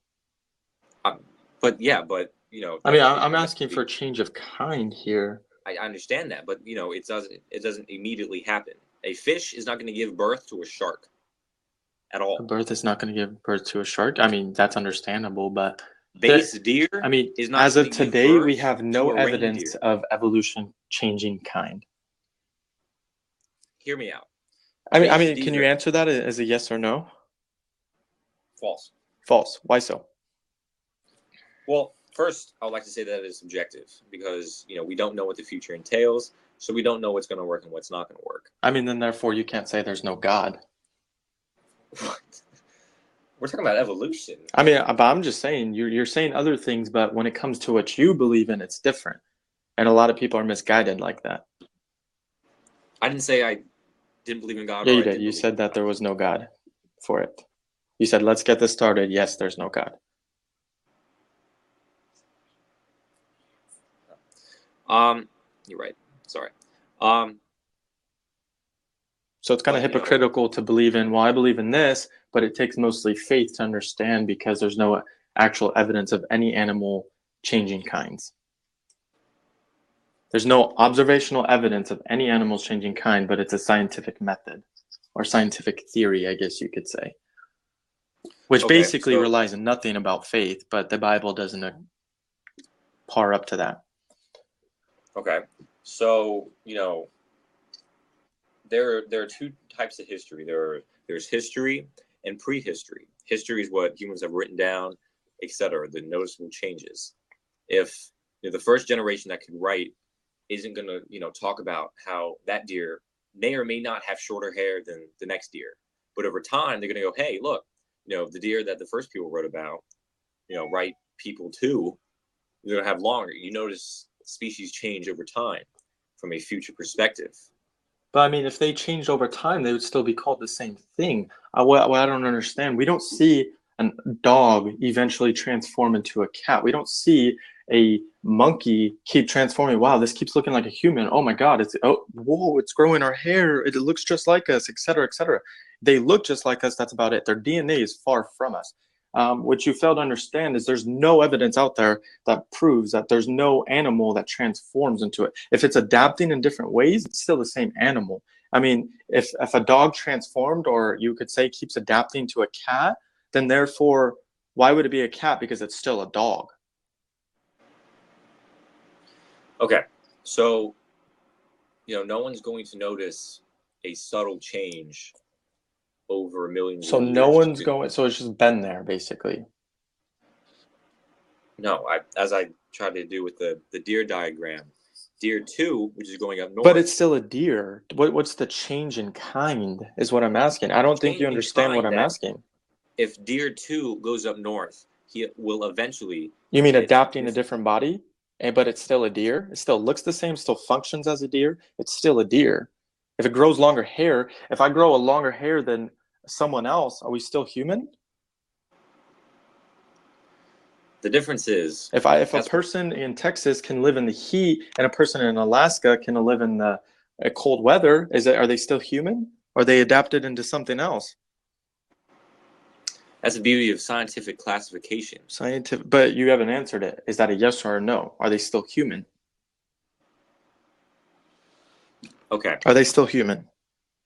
I'm asking for a change of kind here. I understand that, but it doesn't immediately happen. A fish is not going to give birth to a shark at all. A birth is not going to give birth to a shark. I mean, that's understandable, but base deer. I mean, is not as of today, we have no evidence of evolution changing kind. Hear me out. I mean, can you answer that as a yes or no? False. False. Why so? Well, first, I would like to say that it is subjective because, we don't know what the future entails, so we don't know what's going to work and what's not going to work. I mean, then therefore you can't say there's no God. What? We're talking about evolution. I mean, but I'm just saying, you're saying other things, but when it comes to what you believe in, it's different. And a lot of people are misguided like that. I didn't say I didn't believe in God. Yeah, you did. You said that there was no God for it. You said, let's get this started. Yes, there's no God. You're right. Sorry. So it's kind of hypocritical to believe in, well, I believe in this, but it takes mostly faith to understand because there's no actual evidence of any animal changing kinds. There's no observational evidence of any animals changing kind, but it's a scientific method or scientific theory, I guess you could say, which basically relies on nothing about faith, but the Bible doesn't par up to that. Okay. So, there are 2 types of history. There's history and prehistory. History is what humans have written down, etc., the noticeable changes. If the first generation that could write isn't going to, talk about how that deer may or may not have shorter hair than the next deer. But over time, they're going to go, hey, look, the deer that the first people wrote about, right people too, they're going to have longer. You notice species change over time from a future perspective. But I mean, if they changed over time, they would still be called the same thing. What I don't understand, we don't see a dog eventually transform into a cat. We don't see a monkey keep transforming. Wow, this keeps looking like a human. Oh my God, it's growing our hair. It looks just like us, et cetera, et cetera. They look just like us. That's about it. Their DNA is far from us. What you fail to understand is there's no evidence out there that proves that there's no animal that transforms into it. If it's adapting in different ways, it's still the same animal. I mean, if a dog transformed, or you could say keeps adapting to a cat, then therefore, why would it be a cat? Because it's still a dog. Okay, so, no one's going to notice a subtle change over millions So of no years. one's going. So it's just been there, basically. No, as I tried to do with the deer diagram, deer 2, which is going up north. But it's still a deer. What's the change in kind is what I'm asking. I don't think you Change in understand what kind I'm that- asking. If deer 2 goes up north, he will eventually. You mean get adapting a this- different body, but it's still a deer? It still looks the same, still functions as a deer. It's still a deer. If it grows longer hair, if I grow a longer hair than someone else, are we still human? The difference is If a That's- person in Texas can live in the heat and a person in Alaska can live in the cold weather, are they still human? Or are they adapted into something else? that's the beauty of scientific classification. Scientific, but you haven't answered it. Is that a yes or a no? Are they still human? Okay, Are they still human?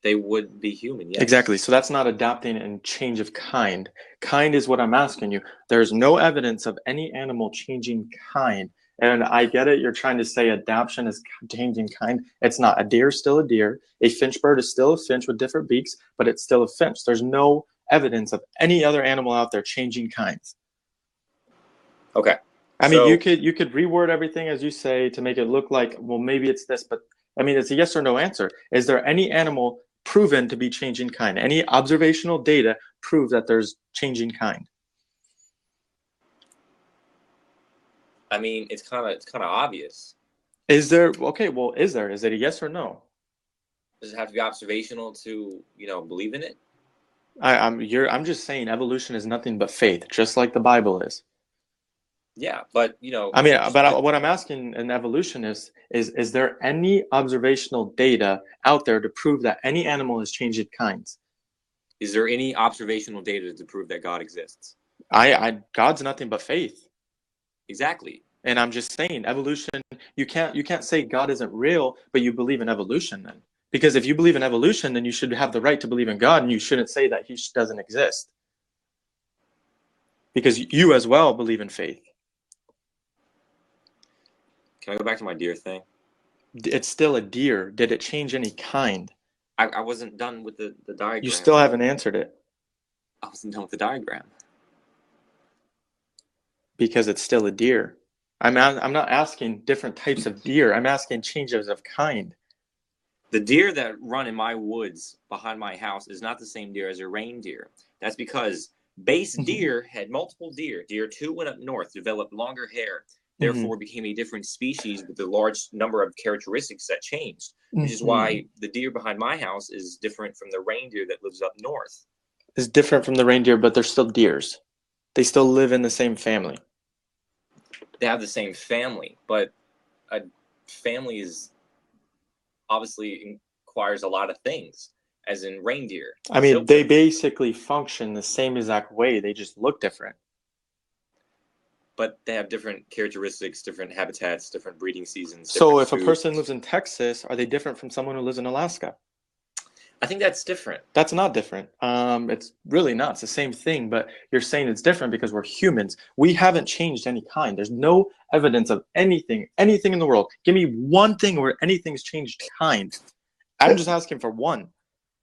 they would be human, yes. Exactly. So that's not adapting and change of kind. Kind is what I'm asking you. There's no evidence of any animal changing kind. And I get it. You're trying to say adaptation is changing kind. It's not. A deer is still a deer. A finch bird is still a finch with different beaks, but it's still a finch. There's no evidence of any other animal out there changing kinds. Okay. I mean, So- you could reword everything as you say to make it look like, well, maybe it's this, but I mean, it's a yes or no answer. Is there any animal proven to be changing kind? Any observational data prove that there's changing kind? I mean, it's kind of obvious. Is there? Okay, well, is there? Is it a yes or no? Does it have to be observational to, believe in it? I'm just saying evolution is nothing but faith, just like the Bible is. Yeah, but I mean, but what I'm asking in evolution is there any observational data out there to prove that any animal is changing kinds? is there any observational data to prove that God exists? God's nothing but faith. Exactly. And I'm just saying evolution, you can't say God isn't real, but you believe in evolution then. Because if you believe in evolution, then you should have the right to believe in God, and you shouldn't say that he doesn't exist. Because you as well believe in faith. Can I go back to my deer thing? It's still a deer. Did it change any kind? I wasn't done with the diagram. You still haven't answered it. I wasn't done with the diagram. Because it's still a deer. I'm not asking different types of deer. I'm asking changes of kind. The deer that run in my woods behind my house is not the same deer as a reindeer. That's because base deer had multiple deer. Deer 2 went up north, developed longer hair, therefore became a different species with a large number of characteristics that changed, which is why the deer behind my house is different from the reindeer that lives up north. It's different from the reindeer, but they're still deers. They still live in the same family. They have the same family, but a family is obviously requires a lot of things, as in reindeer. I mean, they basically function the same exact way. They just look different. But they have different characteristics, different habitats, different breeding seasons. So if a food. person lives in Texas, are they different from someone who lives in Alaska? I think that's different. That's not different. It's really not. It's the same thing, but you're saying it's different because we're humans. We haven't changed any kind. There's no evidence of anything in the world. Give me one thing where anything's changed kind. I'm just asking for one.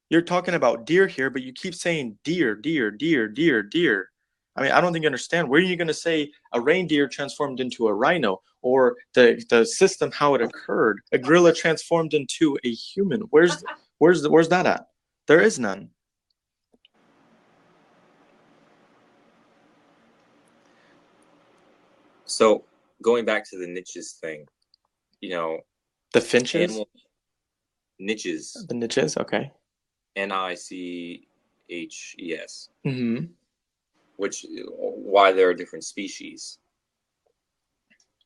You're talking about deer here, but you keep saying deer, deer, deer, deer, deer. I mean, I don't think you understand. Where are you going to say a reindeer transformed into a rhino, or the system, how it occurred? A gorilla transformed into a human. Where's that at? There is none. So going back to the niches thing, The finches? animal niches. The niches, okay. Niches. Mm-hmm. Why there are different species.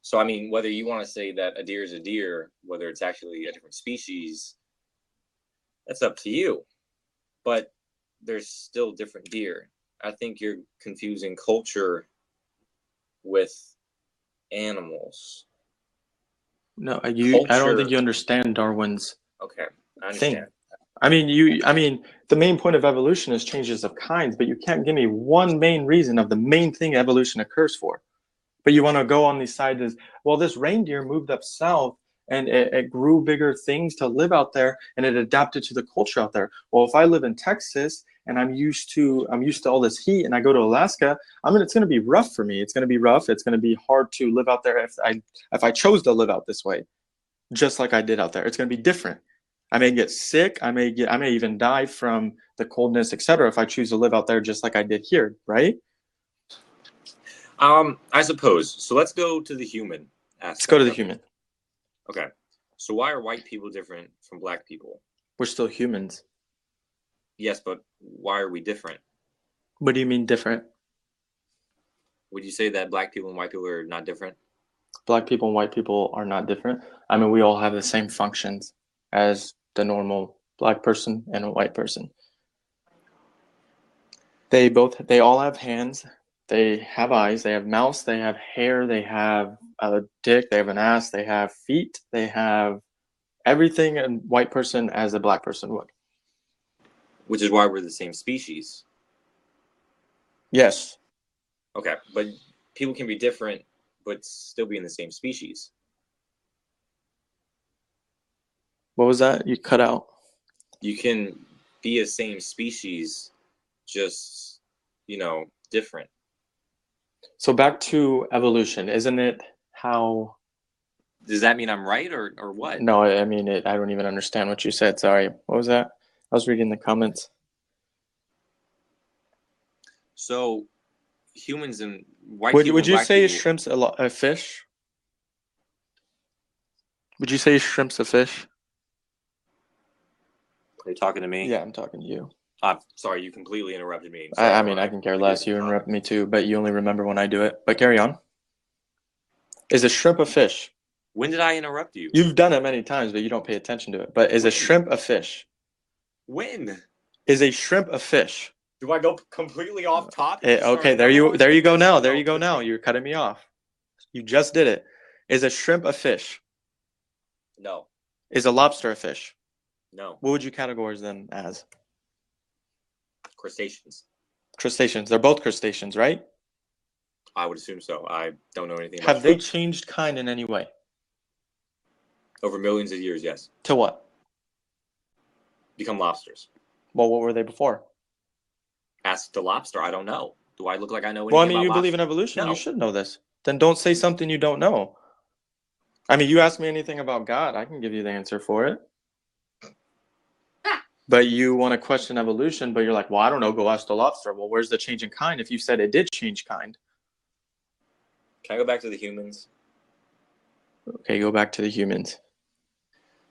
So I mean, whether you want to say that a deer is a deer, whether it's actually a different species, that's up to you. But there's still different deer. I think you're confusing culture with animals. No, I don't think you understand Darwin's Okay, I understand. thing. I mean, the main point of evolution is changes of kinds, but you can't give me one main reason of the main thing evolution occurs for. But you want to go on these sides as, well, this reindeer moved up south and it grew bigger things to live out there and it adapted to the culture out there. Well, if I live in Texas and I'm used to all this heat, and I go to Alaska, it's going to be rough for me. It's going to be rough. It's going to be hard to live out there if I chose to live out this way, just like I did out there. It's going to be different. I may get sick. I may even die from the coldness, etc. if I choose to live out there just like I did here, right? I suppose. So let's go to the human aspect. Let's go to the human. Okay. So why are white people different from black people? We're still humans. Yes, but why are we different? What do you mean different? Would you say that black people and white people are not different? Black people and white people are not different. I mean, we all have the same functions as the normal black person and a white person. They all have hands, they have eyes, they have mouths, they have hair, they have a dick, they have an ass, they have feet, they have everything a white person as a black person would. Which is why we're the same species. Yes. Okay, but people can be different but still be in the same species. What was that? You cut out. You can be a same species, just, different. So back to evolution, isn't it how... Does that mean I'm right or what? No, I mean, I don't even understand what you said. Sorry. What was that? I was reading the comments. So humans and white people... Would you say shrimp's a fish? Would you say shrimp's a fish? Are you talking to me? Yeah, I'm talking to you. Sorry, you completely interrupted me. I mean, I can care less. You interrupt me too, but you only remember when I do it. But carry on. Is a shrimp a fish? When did I interrupt you? You've done it many times, but you don't pay attention to it. But is a shrimp a fish? When? Is a shrimp a fish? Do I go completely off topic? Okay, there you go now. There you go now. You're cutting me off. You just did it. Is a shrimp a fish? No. Is a lobster a fish? No. What would you categorize them as? Crustaceans. Crustaceans. They're both crustaceans, right? I would assume so. I don't know anything about Have they changed kind in any way? Over millions of years, yes. To what? Become lobsters. Well, what were they before? Ask the lobster. I don't know. Do I look like I know anything Well, I mean, about you lobsters? believe in evolution. No. You should know this. Then don't say something you don't know. I mean, you ask me anything about God, I can give you the answer for it. But you want to question evolution, but you're like, well, I don't know, go ask the lobster. Well, where's the change in kind if you said it did change kind? Can I go back to the humans? Okay, go back to the humans.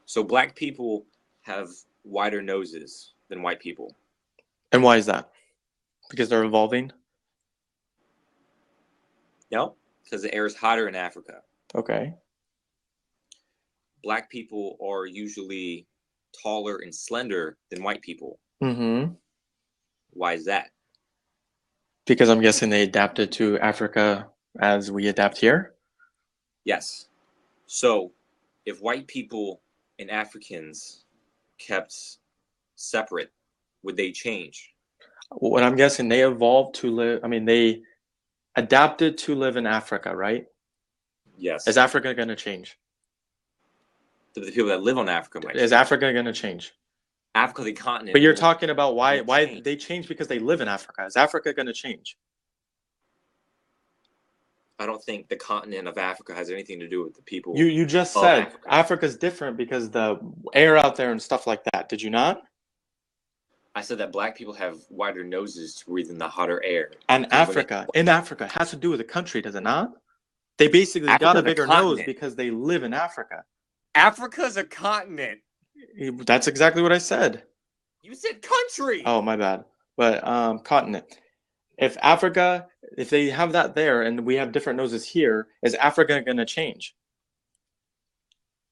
So black people have wider noses than white people. And why is that? Because they're evolving? No, because the air is hotter in Africa. Okay. Black people are usually taller and slender than white people. Mm-hmm. Why is that? Because I'm guessing they adapted to Africa as we adapt here? Yes. So if white people and Africans kept separate, would they change? What I'm guessing, they evolved to live, they adapted to live in Africa, right? Yes. Is Africa going to change? The people that live on Africa might change. Is Africa going to change? Africa, the continent. But you're talking about why they change because they live in Africa. Is Africa going to change? I don't think the continent of Africa has anything to do with the people. You just said Africa's different because the air out there and stuff like that. Did you not? I said that black people have wider noses to breathe in the hotter air. And in Africa has to do with the country, does it not? They basically got a bigger nose because they live in Africa. Africa's a continent. That's exactly what I said. You said country. Oh, my bad. But continent. If they have that there and we have different noses here, is Africa going to change?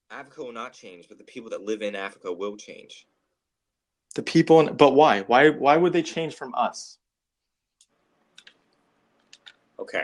Africa will not change, but the people that live in Africa will change. But why? Why would they change from us? Okay.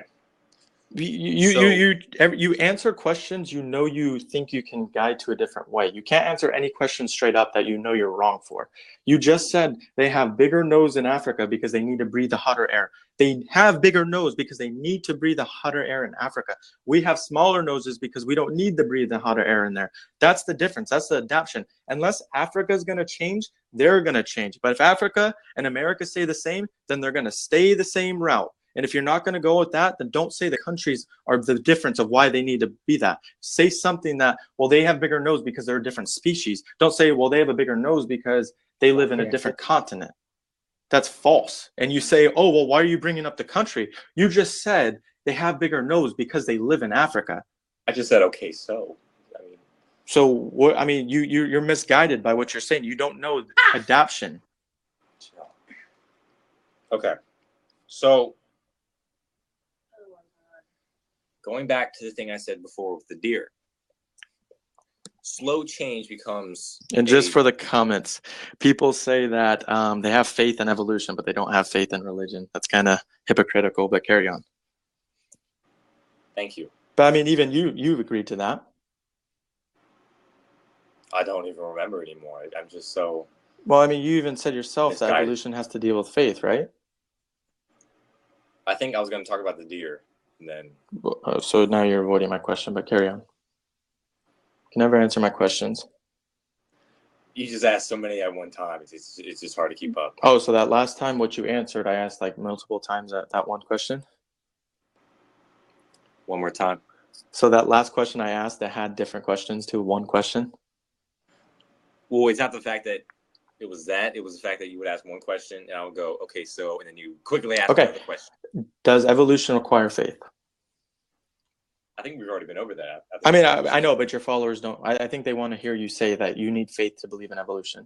You answer questions you think you can guide to a different way. You can't answer any question straight up that you're wrong for. You just said they have bigger nose in Africa because they need to breathe the hotter air. They have bigger nose because they need to breathe the hotter air in Africa. We have smaller noses because we don't need to breathe the hotter air in there. That's the difference. That's the adaptation. Unless Africa is going to change, they're going to change. But if Africa and America stay the same, then they're going to stay the same route. And if you're not going to go with that, then don't say the countries are the difference of why they need to be that. Say something that, well, they have bigger nose because they're a different species. Don't say, well, they have a bigger nose because they live in a different continent. That's false. And you say, oh, well, why are you bringing up the country? You just said they have bigger nose because they live in Africa. I just said, okay, so. So what? I mean, you're misguided by what you're saying. You don't know adaptation. Okay. So going back to the thing I said before with the deer, slow change becomes. And just for the comments, people say that they have faith in evolution, but they don't have faith in religion. That's kind of hypocritical, but carry on. Thank you. But I mean, even you've agreed to that. I don't even remember anymore. I'm just so. Well, I mean, you even said yourself that evolution has to deal with faith, right? I think I was going to talk about the deer, and then. So now you're avoiding my question, but carry on. You can never answer my questions. You just asked so many at one time. It's just hard to keep up. Oh, so that last time, what you answered, I asked like multiple times that one question. One more time. So that last question I asked, that had different questions to one question. Well, it's not the fact that it was that. It was the fact that you would ask one question, and I would go, okay, so, and then you quickly ask another question. Does evolution require faith? I think we've already been over that. I mean, I know, but your followers don't. I think they want to hear you say that you need faith to believe in evolution.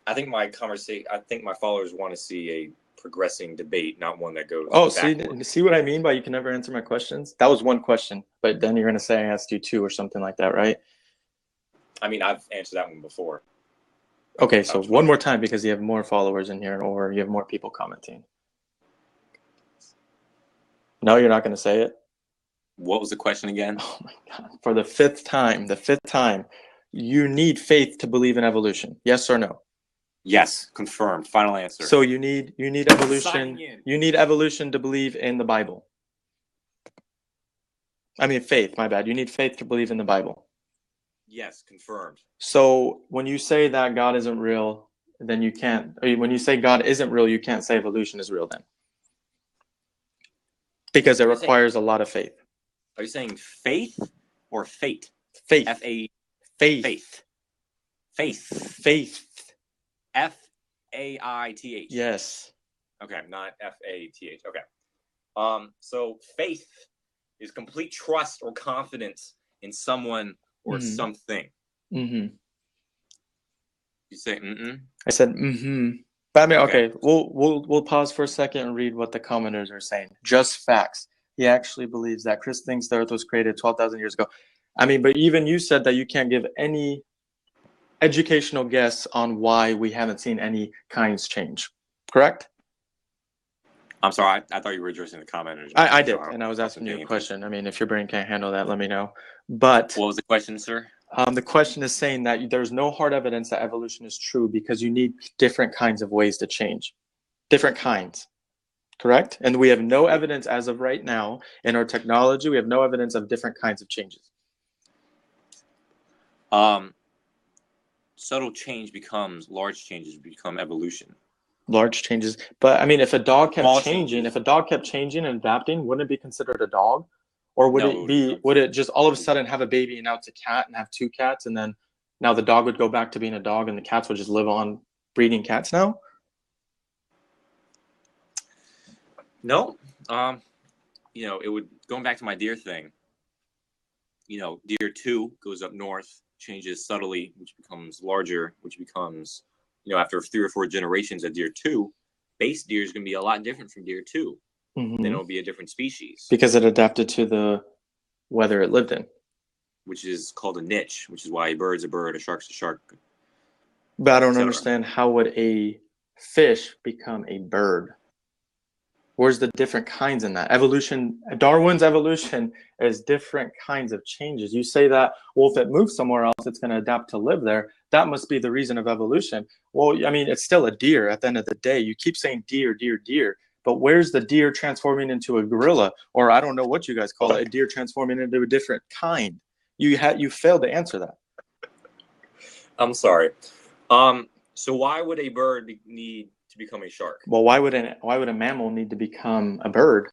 I think my followers want to see a progressing debate, not one that goes. Oh, see what I mean by you can never answer my questions? That was one question, but then you're going to say I asked you two or something like that, right? I mean, I've answered that one before. Okay, so one more time because you have more followers in here or you have more people commenting. No, you're not going to say it? What was the question again? Oh my God. For the fifth time, you need faith to believe in evolution. Yes or no? Yes, confirmed. Final answer. So you need evolution. You need evolution to believe in the Bible. I mean, faith, my bad. You need faith to believe in the Bible. Yes, confirmed. So when you say that God isn't real, then you can't. When you say God isn't real, you can't say evolution is real then, because it requires a lot of faith. Are you saying faith or fate? Faith. F-A. Faith. Faith. Faith. F-A-I-T-H. Yes. Okay, not F-A-T-H. Okay. So faith is complete trust or confidence in someone or something. Mm-hmm. You say mm-mm? I said mm-hmm. But I mean, okay, we'll pause for a second and read what the commenters are saying. Just facts. He actually believes that Chris thinks the Earth was created 12,000 years ago. I mean, but even you said that you can't give any educational guess on why we haven't seen any kinds change. Correct? I'm sorry. I thought you were addressing the commenters. I did, and I was asking you a question. I mean, if your brain can't handle that, let me know. But what was the question, sir? The question is saying that there's no hard evidence that evolution is true because you need different kinds of ways to change. Different kinds. Correct? And we have no evidence as of right now in our technology. We have no evidence of different kinds of changes. Subtle change becomes large changes become evolution. Large changes. But I mean, if a dog kept changing and adapting, wouldn't it be considered a dog? Or would it just all of a sudden have a baby and now it's a cat and have two cats and then now the dog would go back to being a dog and the cats would just live on breeding cats now? No. It would, going back to my deer thing, deer 2 goes up north, changes subtly, which becomes larger, which becomes, after 3 or 4 generations of deer 2, base deer is going to be a lot different from deer 2. Mm-hmm. Then it'll be a different species. Because it adapted to the weather it lived in. Which is called a niche, which is why a bird's a bird, a shark's a shark. But I don't understand, how would a fish become a bird? Where's the different kinds in that? Evolution, Darwin's evolution is different kinds of changes. You say that, well, if it moves somewhere else, it's going to adapt to live there. That must be the reason of evolution. Well, I mean, it's still a deer at the end of the day. You keep saying deer, deer, deer, but where's the deer transforming into a gorilla? Or I don't know what you guys call it, a deer transforming into a different kind. You failed to answer that. I'm sorry. So why would a bird need to become a shark? Well, why would a mammal need to become a bird?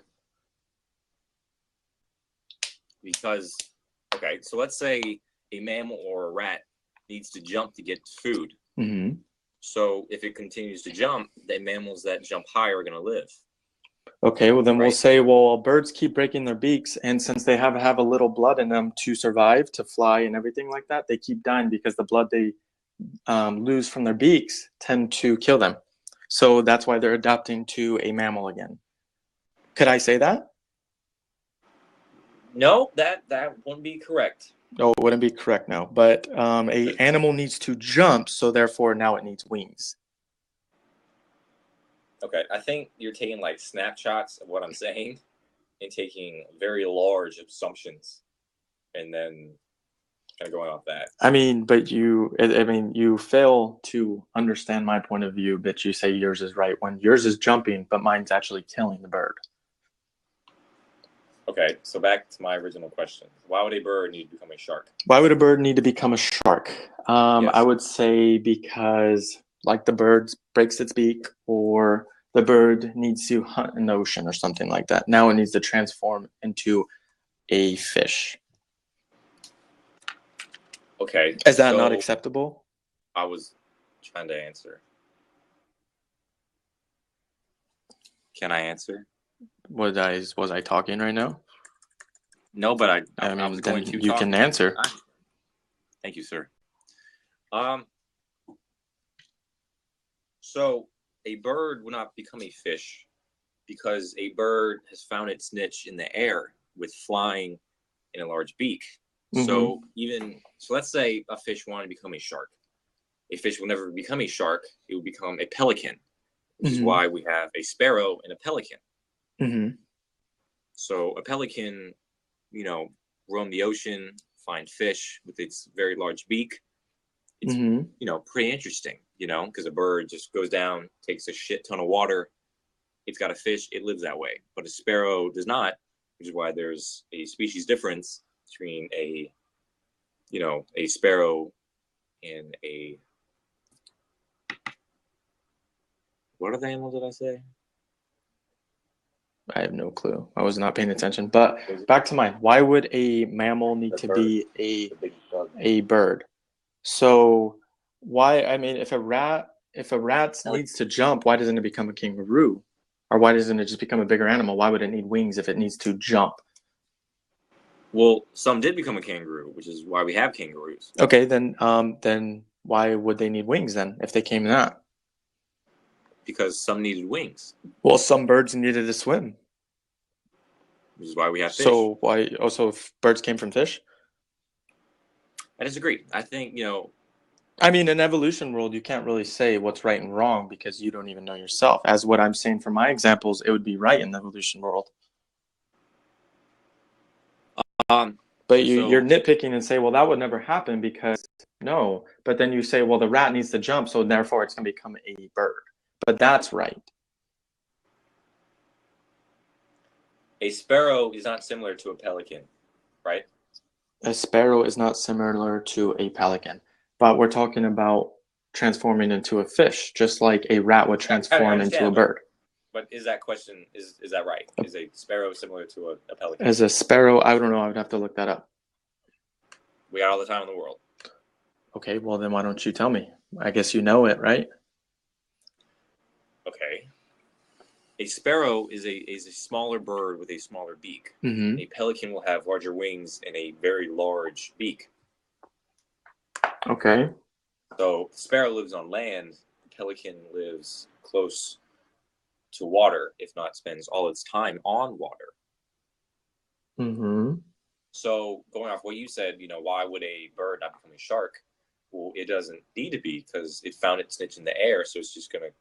Because, okay, so let's say a mammal or a rat needs to jump to get food. Mm-hmm. So if it continues to jump, the mammals that jump higher are going to live. Okay, well then Right. we'll say, well, birds keep breaking their beaks, and since they have a little blood in them to survive, to fly, and everything like that, they keep dying because the blood they lose from their beaks tend to kill them. So that's why they're adapting to a mammal again. Could I say that? No, that wouldn't be correct. No, it wouldn't be correct, no. But a animal needs to jump, so therefore now it needs wings. Okay, I think you're taking like snapshots of what I'm saying and taking very large assumptions and then kind of going off that. I mean, but you fail to understand my point of view, but you say yours is right when yours is jumping, but mine's actually killing the bird. Okay, so back to my original question. Why would a bird need to become a shark? Why would a bird need to become a shark? Yes. I would say because, like the bird breaks its beak, or the bird needs to hunt in the ocean or something like that. Now it needs to transform into a fish. Okay. Is that not acceptable? I was trying to answer. Can I answer? Was I talking right now? No, but I mean, was going to you talk. can answer. Thank you, sir. So a bird would not become a fish because a bird has found its niche in the air with flying in a large beak. Mm-hmm. So let's say a fish wanted to become a shark. A fish will never become a shark. It will become a pelican, which is why we have a sparrow and a pelican. Mm-hmm. So a pelican, roam the ocean, find fish with its very large beak. It's, pretty interesting, because a bird just goes down, takes a shit ton of water. It's got a fish. It lives that way. But a sparrow does not, which is why there's a species difference between a sparrow and a, what other animal did I say? I have no clue. I was not paying attention. But back to mine. Why would a mammal need to be a bird? So why? I mean, if a rat needs to jump, why doesn't it become a kangaroo? Or why doesn't it just become a bigger animal? Why would it need wings if it needs to jump? Well, some did become a kangaroo, which is why we have kangaroos. Okay, then why would they need wings then if they came in that? Because some needed wings. Well, some birds needed to swim. Which is why we have fish. So why? Also, if birds came from fish? I disagree. I think I mean, in evolution world, you can't really say what's right and wrong because you don't even know yourself. As what I'm saying for my examples, it would be right in the evolution world. But you're nitpicking and say, well, that would never happen because no. But then you say, well, the rat needs to jump, so therefore it's going to become a bird. But that's right. A sparrow is not similar to a pelican, right? A sparrow is not similar to a pelican, but we're talking about transforming into a fish, just like a rat would transform into a bird. But is that question, is that right? Is a sparrow similar to a pelican? As a sparrow, I don't know. I would have to look that up. We got all the time in the world. Okay, well then why don't you tell me? I guess you know it, right? Okay. A sparrow is a smaller bird with a smaller beak. Mm-hmm. A pelican will have larger wings and a very large beak. Okay. So the sparrow lives on land. The pelican lives close to water, if not spends all its time on water. Mm-hmm. So going off what you said, why would a bird not become a shark? Well, it doesn't need to be because it found its niche in the air, so it's just going to,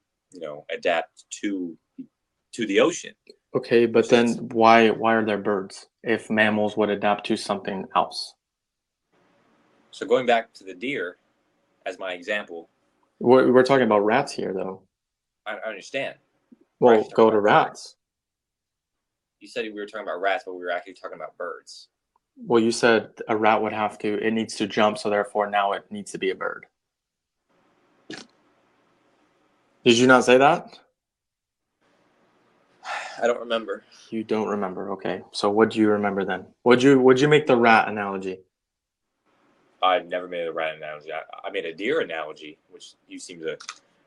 adapt to to the ocean. Okay, but then why are there birds if mammals would adapt to something else? So going back to the deer as my example, We're talking about rats here, though. I understand. Well, go to rats. You said we were talking about rats, but we were actually talking about birds. Well, you said a rat would have to, it needs to jump, so therefore now it needs to be a bird. Did you not say that? I don't remember. You don't remember, okay. So what do you remember then? Would you make the rat analogy? I've never made a rat analogy. I made a deer analogy, which you seem to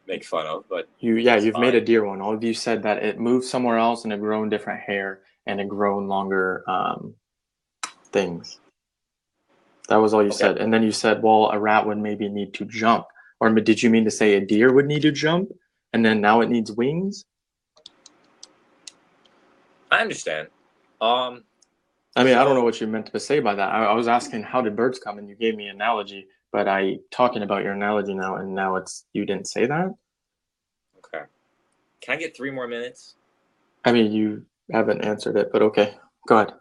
make fun of, but you've made a deer one. All of you said that it moved somewhere else and it grown different hair and it grown longer things. That was all you said. And then you said, well, a rat would maybe need to jump. Or did you mean to say a deer would need to jump and then now it needs wings? I understand. I mean, I don't know what you meant to say by that. I was asking how did birds come, and you gave me an analogy, but I talking about your analogy now, and now it's you didn't say that. Okay. Can I get 3 more minutes? I mean, you haven't answered it, but okay, go ahead.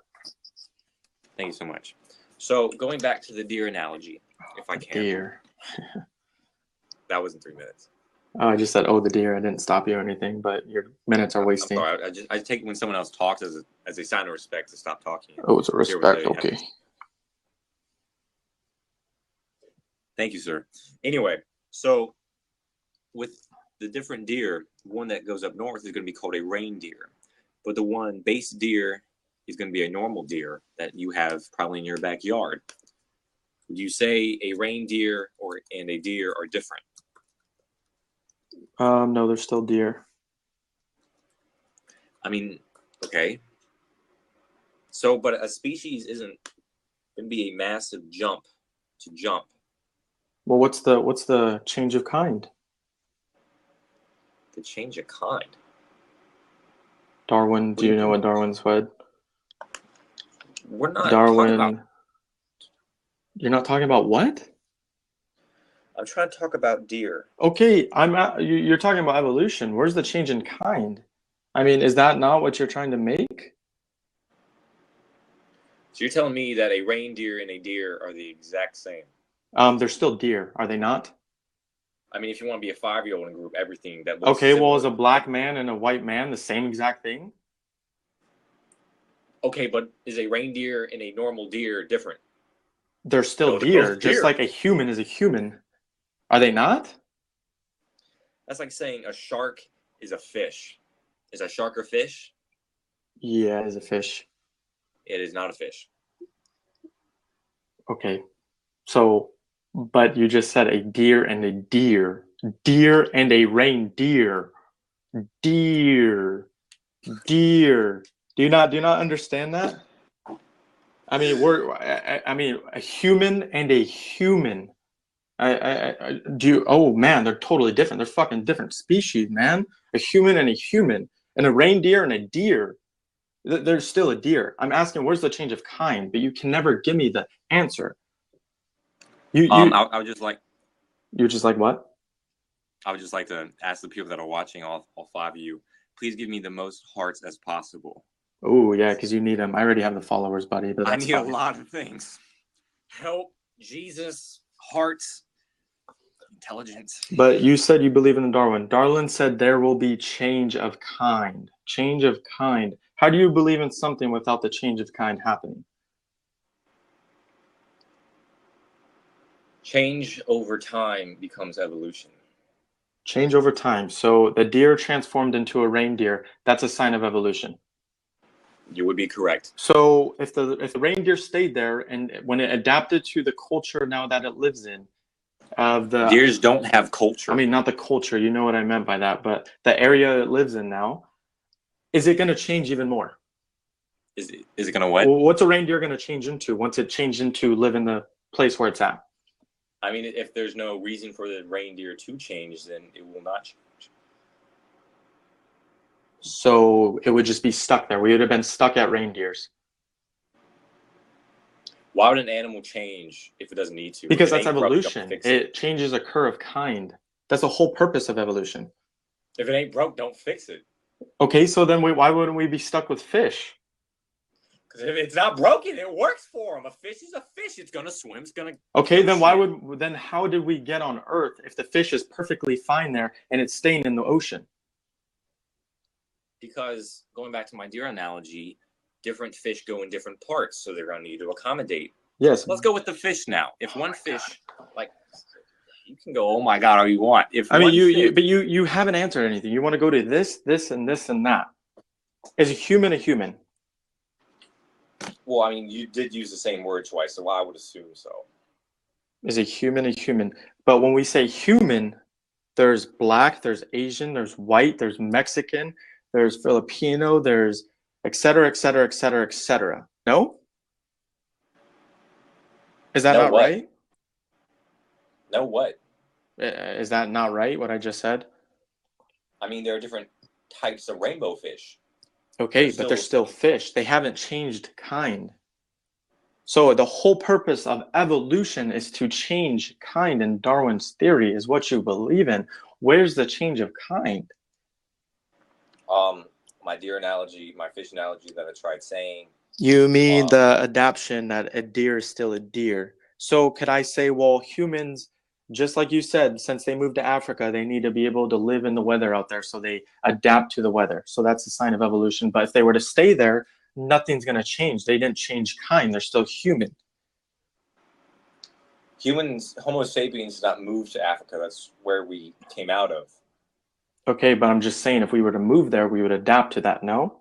Thank you so much. So going back to the deer analogy, if I can. Deer. That wasn't 3 minutes. Oh, I just said, oh, the deer. I didn't stop you or anything, but your minutes are wasting. I'm sorry. I take when someone else talks as a sign of respect to stop talking. Oh, it's a respect. Okay. Thank you, sir. Anyway, so with the different deer, one that goes up north is going to be called a reindeer, but the one base deer is going to be a normal deer that you have probably in your backyard. Would you say a reindeer and a deer are different? No, they're still deer. I mean, okay. So, but a species isn't going to be a massive jump to jump. Well, what's the change of kind? The change of kind. Darwin. Do you know what Darwin said? We're not Darwin. talking about... You're not talking about what? I'm trying to talk about deer. Okay, you're talking about evolution. Where's the change in kind? I mean, is that not what you're trying to make? So you're telling me that a reindeer and a deer are the exact same? They're still deer, are they not? I mean, if you want to be a 5-year-old and group everything that looks okay, similar, well, is a black man and a white man the same exact thing? Okay, but is a reindeer and a normal deer different? They're still deer, just like a human is a human. Are they not? That's like saying a shark is a fish. Is a shark a fish? Yeah, it is a fish. It is not a fish. Okay. So, but you just said a deer and a deer. Deer and a reindeer. Deer. Deer. Do you not understand that? I mean, a human and a human. Oh man, they're totally different. They're fucking different species, man. A human and a reindeer and a deer. They're still a deer. I'm asking, where's the change of kind? But you can never give me the answer. I would just like. You just like what? I would just like to ask the people that are watching, all 5 of you, please give me the most hearts as possible. Oh yeah, because you need them. I already have the followers, buddy. But I need a lot of things. Help, Jesus, hearts, intelligence. But you said you believe in Darwin. Darwin said there will be change of kind. Change of kind. How do you believe in something without the change of kind happening? Change over time becomes evolution. Change over time. So the deer transformed into a reindeer. That's a sign of evolution. You would be correct. So if the reindeer stayed there and when it adapted to the culture now that it lives in, deers don't have culture. I mean, not the culture. You know what I meant by that, but the area it lives in now, is it going to change even more? Is it going to what? Well, what's a reindeer going to change into once it changed into live in the place where it's at? I mean, if there's no reason for the reindeer to change, then it will not change. So it would just be stuck there. We would have been stuck at reindeers. Why would an animal change if it doesn't need to? Because that's evolution. It changes a curve of kind. That's the whole purpose of evolution. If it ain't broke, don't fix it. Okay, so then why wouldn't we be stuck with fish? Because if it's not broken, it works for them. A fish is a fish. It's gonna swim. It's gonna Okay, kill then shit. how did we get on Earth if the fish is perfectly fine there and it's staying in the ocean? Because going back to my deer analogy, different fish go in different parts, so they're gonna need to accommodate. Yes. Let's go with the fish now. If one fish, like, you can go, oh my god, all you want. If I mean, fish, but you haven't answered anything. You want to go to this, and this, and that. Is a human a human? well, I mean, you did use the same word twice, so I would assume so. Is a human a human? But when we say human, there's black, there's Asian, there's white, there's Mexican, there's Filipino, there's et cetera, et cetera, et cetera, et cetera. No? Is that No not what? right? No what? Is that not right, what I just said? I mean, there are different types of rainbow fish. Okay, but they're still fish. They haven't changed kind. So the whole purpose of evolution is to change kind, and Darwin's theory is what you believe in. Where's the change of kind? My deer analogy, my fish analogy that I tried saying. You mean the adaptation that a deer is still a deer. So could I say, well, humans, just like you said, since they moved to Africa, they need to be able to live in the weather out there, so they adapt to the weather. So that's a sign of evolution. But if they were to stay there, nothing's going to change. They didn't change kind. They're still human. Humans, Homo sapiens, did not move to Africa. That's where we came out of. Okay, but I'm just saying, if we were to move there, we would adapt to that, no?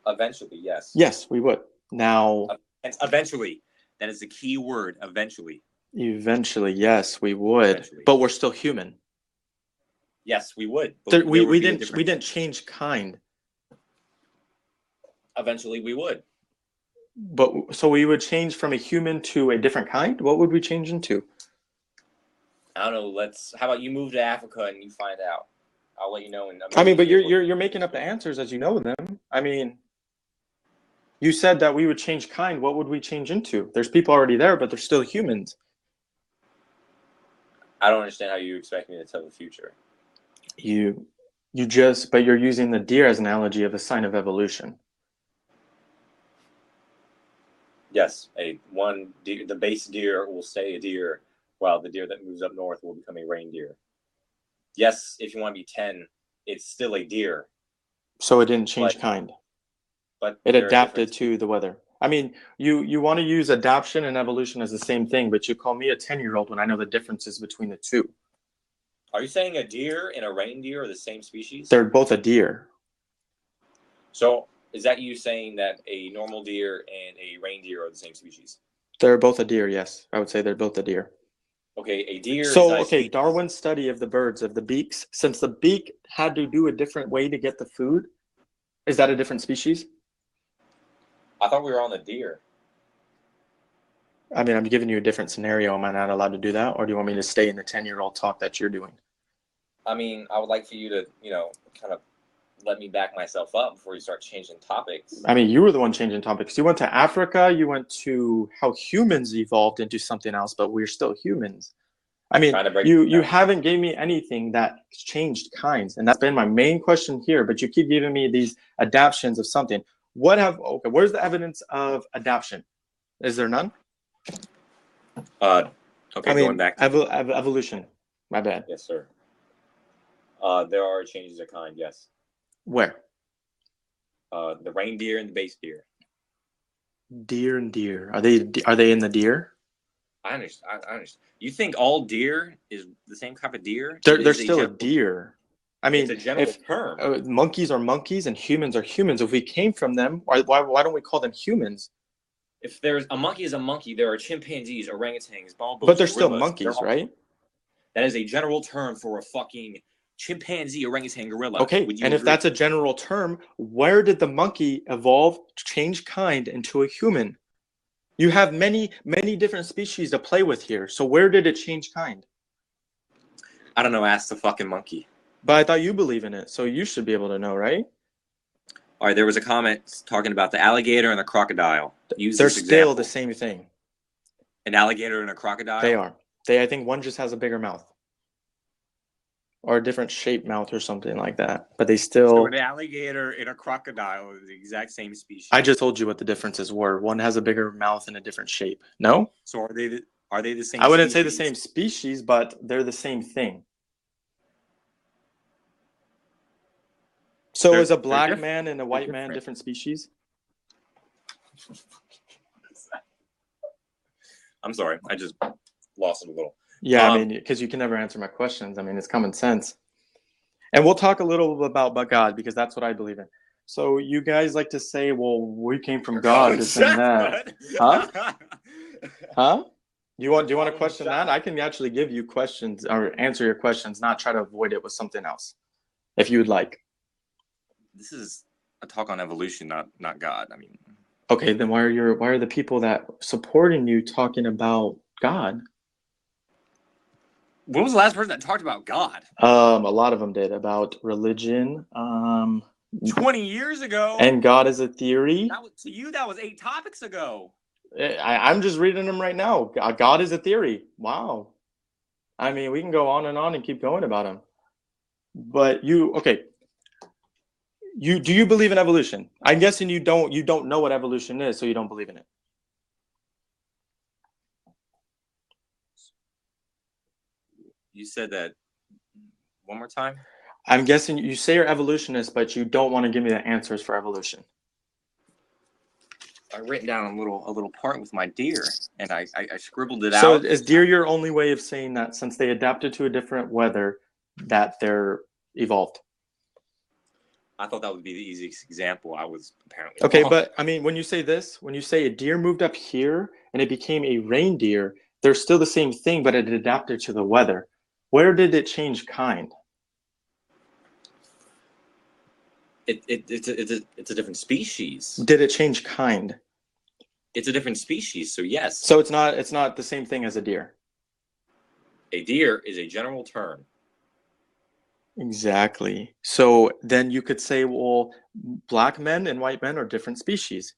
Eventually, yes. Yes, we would. Now, eventually. That is the key word, eventually. Eventually, yes, we would. Eventually. But we're still human. Yes, we would. We didn't change kind. Eventually, we would. But so we would change from a human to a different kind? What would we change into? I don't know. How about you move to Africa and you find out? I'll let you know. I mean, but you're making up the answers as you know them. I mean, you said that we would change kind. What would we change into? There's people already there, but they're still humans. I don't understand how you expect me to tell the future. But you're using the deer as an analogy of a sign of evolution. Yes, the base deer will stay a deer, while the deer that moves up north will become a reindeer. Yes, if you want to be 10, it's still a deer. So it didn't change kind. But it adapted to the weather. I mean, you want to use adaptation and evolution as the same thing, but you call me a 10-year-old when I know the differences between the two. Are you saying a deer and a reindeer are the same species? They're both a deer. So is that you saying that a normal deer and a reindeer are the same species? They're both a deer, yes. I would say they're both a deer. Okay, a deer. So, okay, Darwin's study of the birds, of the beaks, since the beak had to do a different way to get the food, is that a different species? I thought we were on the deer. I mean, I'm giving you a different scenario. Am I not allowed to do that? Or do you want me to stay in the 10-year-old talk that you're doing? I mean, I would like for you to, kind of let me back myself up before you start changing topics. I mean, you were the one changing topics. You went to Africa. You went to how humans evolved into something else, but we're still humans. I mean, you haven't gave me anything that changed kinds, and that's been my main question here. But you keep giving me these adaptations of something. Where's the evidence of adaptation? Is there none? Okay, going back to evolution. My bad. Yes, sir. There are changes of kind, yes. Where? The reindeer and the base deer. Deer and deer. Are they in the deer? I understand. You think all deer is the same type of deer? They're still a deer. I mean, it's a general term. Monkeys are monkeys and humans are humans. If we came from them, why don't we call them humans? If there's a monkey is a monkey, there are chimpanzees, orangutans, bonobos. But they're still monkeys, right? That is a general term for a fucking chimpanzee, orangutan, gorilla. Okay, and if that's a general term, where did the monkey evolve to change kind into a human? You have many, many different species to play with here. So where did it change kind? I don't know. Ask the fucking monkey. But I thought you believe in it, so you should be able to know, right? All right, there was a comment talking about the alligator and the crocodile. They're still the same thing. An alligator and a crocodile? They are. I think one just has a bigger mouth. or a different shaped mouth or something like that. But they So still. an alligator and a crocodile are the exact same species. I just told you what the differences were. One has a bigger mouth and a different shape. No? So are they the same? I wouldn't say the species? same species, but they're the same thing. So is a black man and a white man different species? I'm sorry, I just lost it a little. Yeah, I mean, because you can never answer my questions. I mean, it's common sense. And we'll talk a little bit about God, because that's what I believe in. So you guys like to say, well, we came from God, this and that. Huh? Huh? Do you want to question that? I can actually give you questions or answer your questions, not try to avoid it with something else, if you would like. This is a talk on evolution, not God. I mean, okay, then why are the people that supporting you talking about God? When was the last person that talked about God? A lot of them did, about religion. 20 years ago. And God is a theory. To you, that was 8 topics ago. I'm just reading them right now. God is a theory. Wow. I mean, we can go on and keep going about him. But do you believe in evolution? I'm guessing you don't know what evolution is, so you don't believe in it. You said that one more time? I'm guessing you say you're evolutionist, but you don't want to give me the answers for evolution. I written down a little part with my deer, and I scribbled it So out. So is deer your only way of saying that since they adapted to a different weather, that they're evolved? I thought that would be the easiest example. I was apparently okay wrong. But I mean, when you say a deer moved up here and it became a reindeer, they're still the same thing, but it adapted to the weather. Where did it change kind? It's a different species. Did it change kind? It's a different species, so yes. So it's not the same thing as a deer. A deer is a general term. Exactly. So then you could say, well, black men and white men are different species.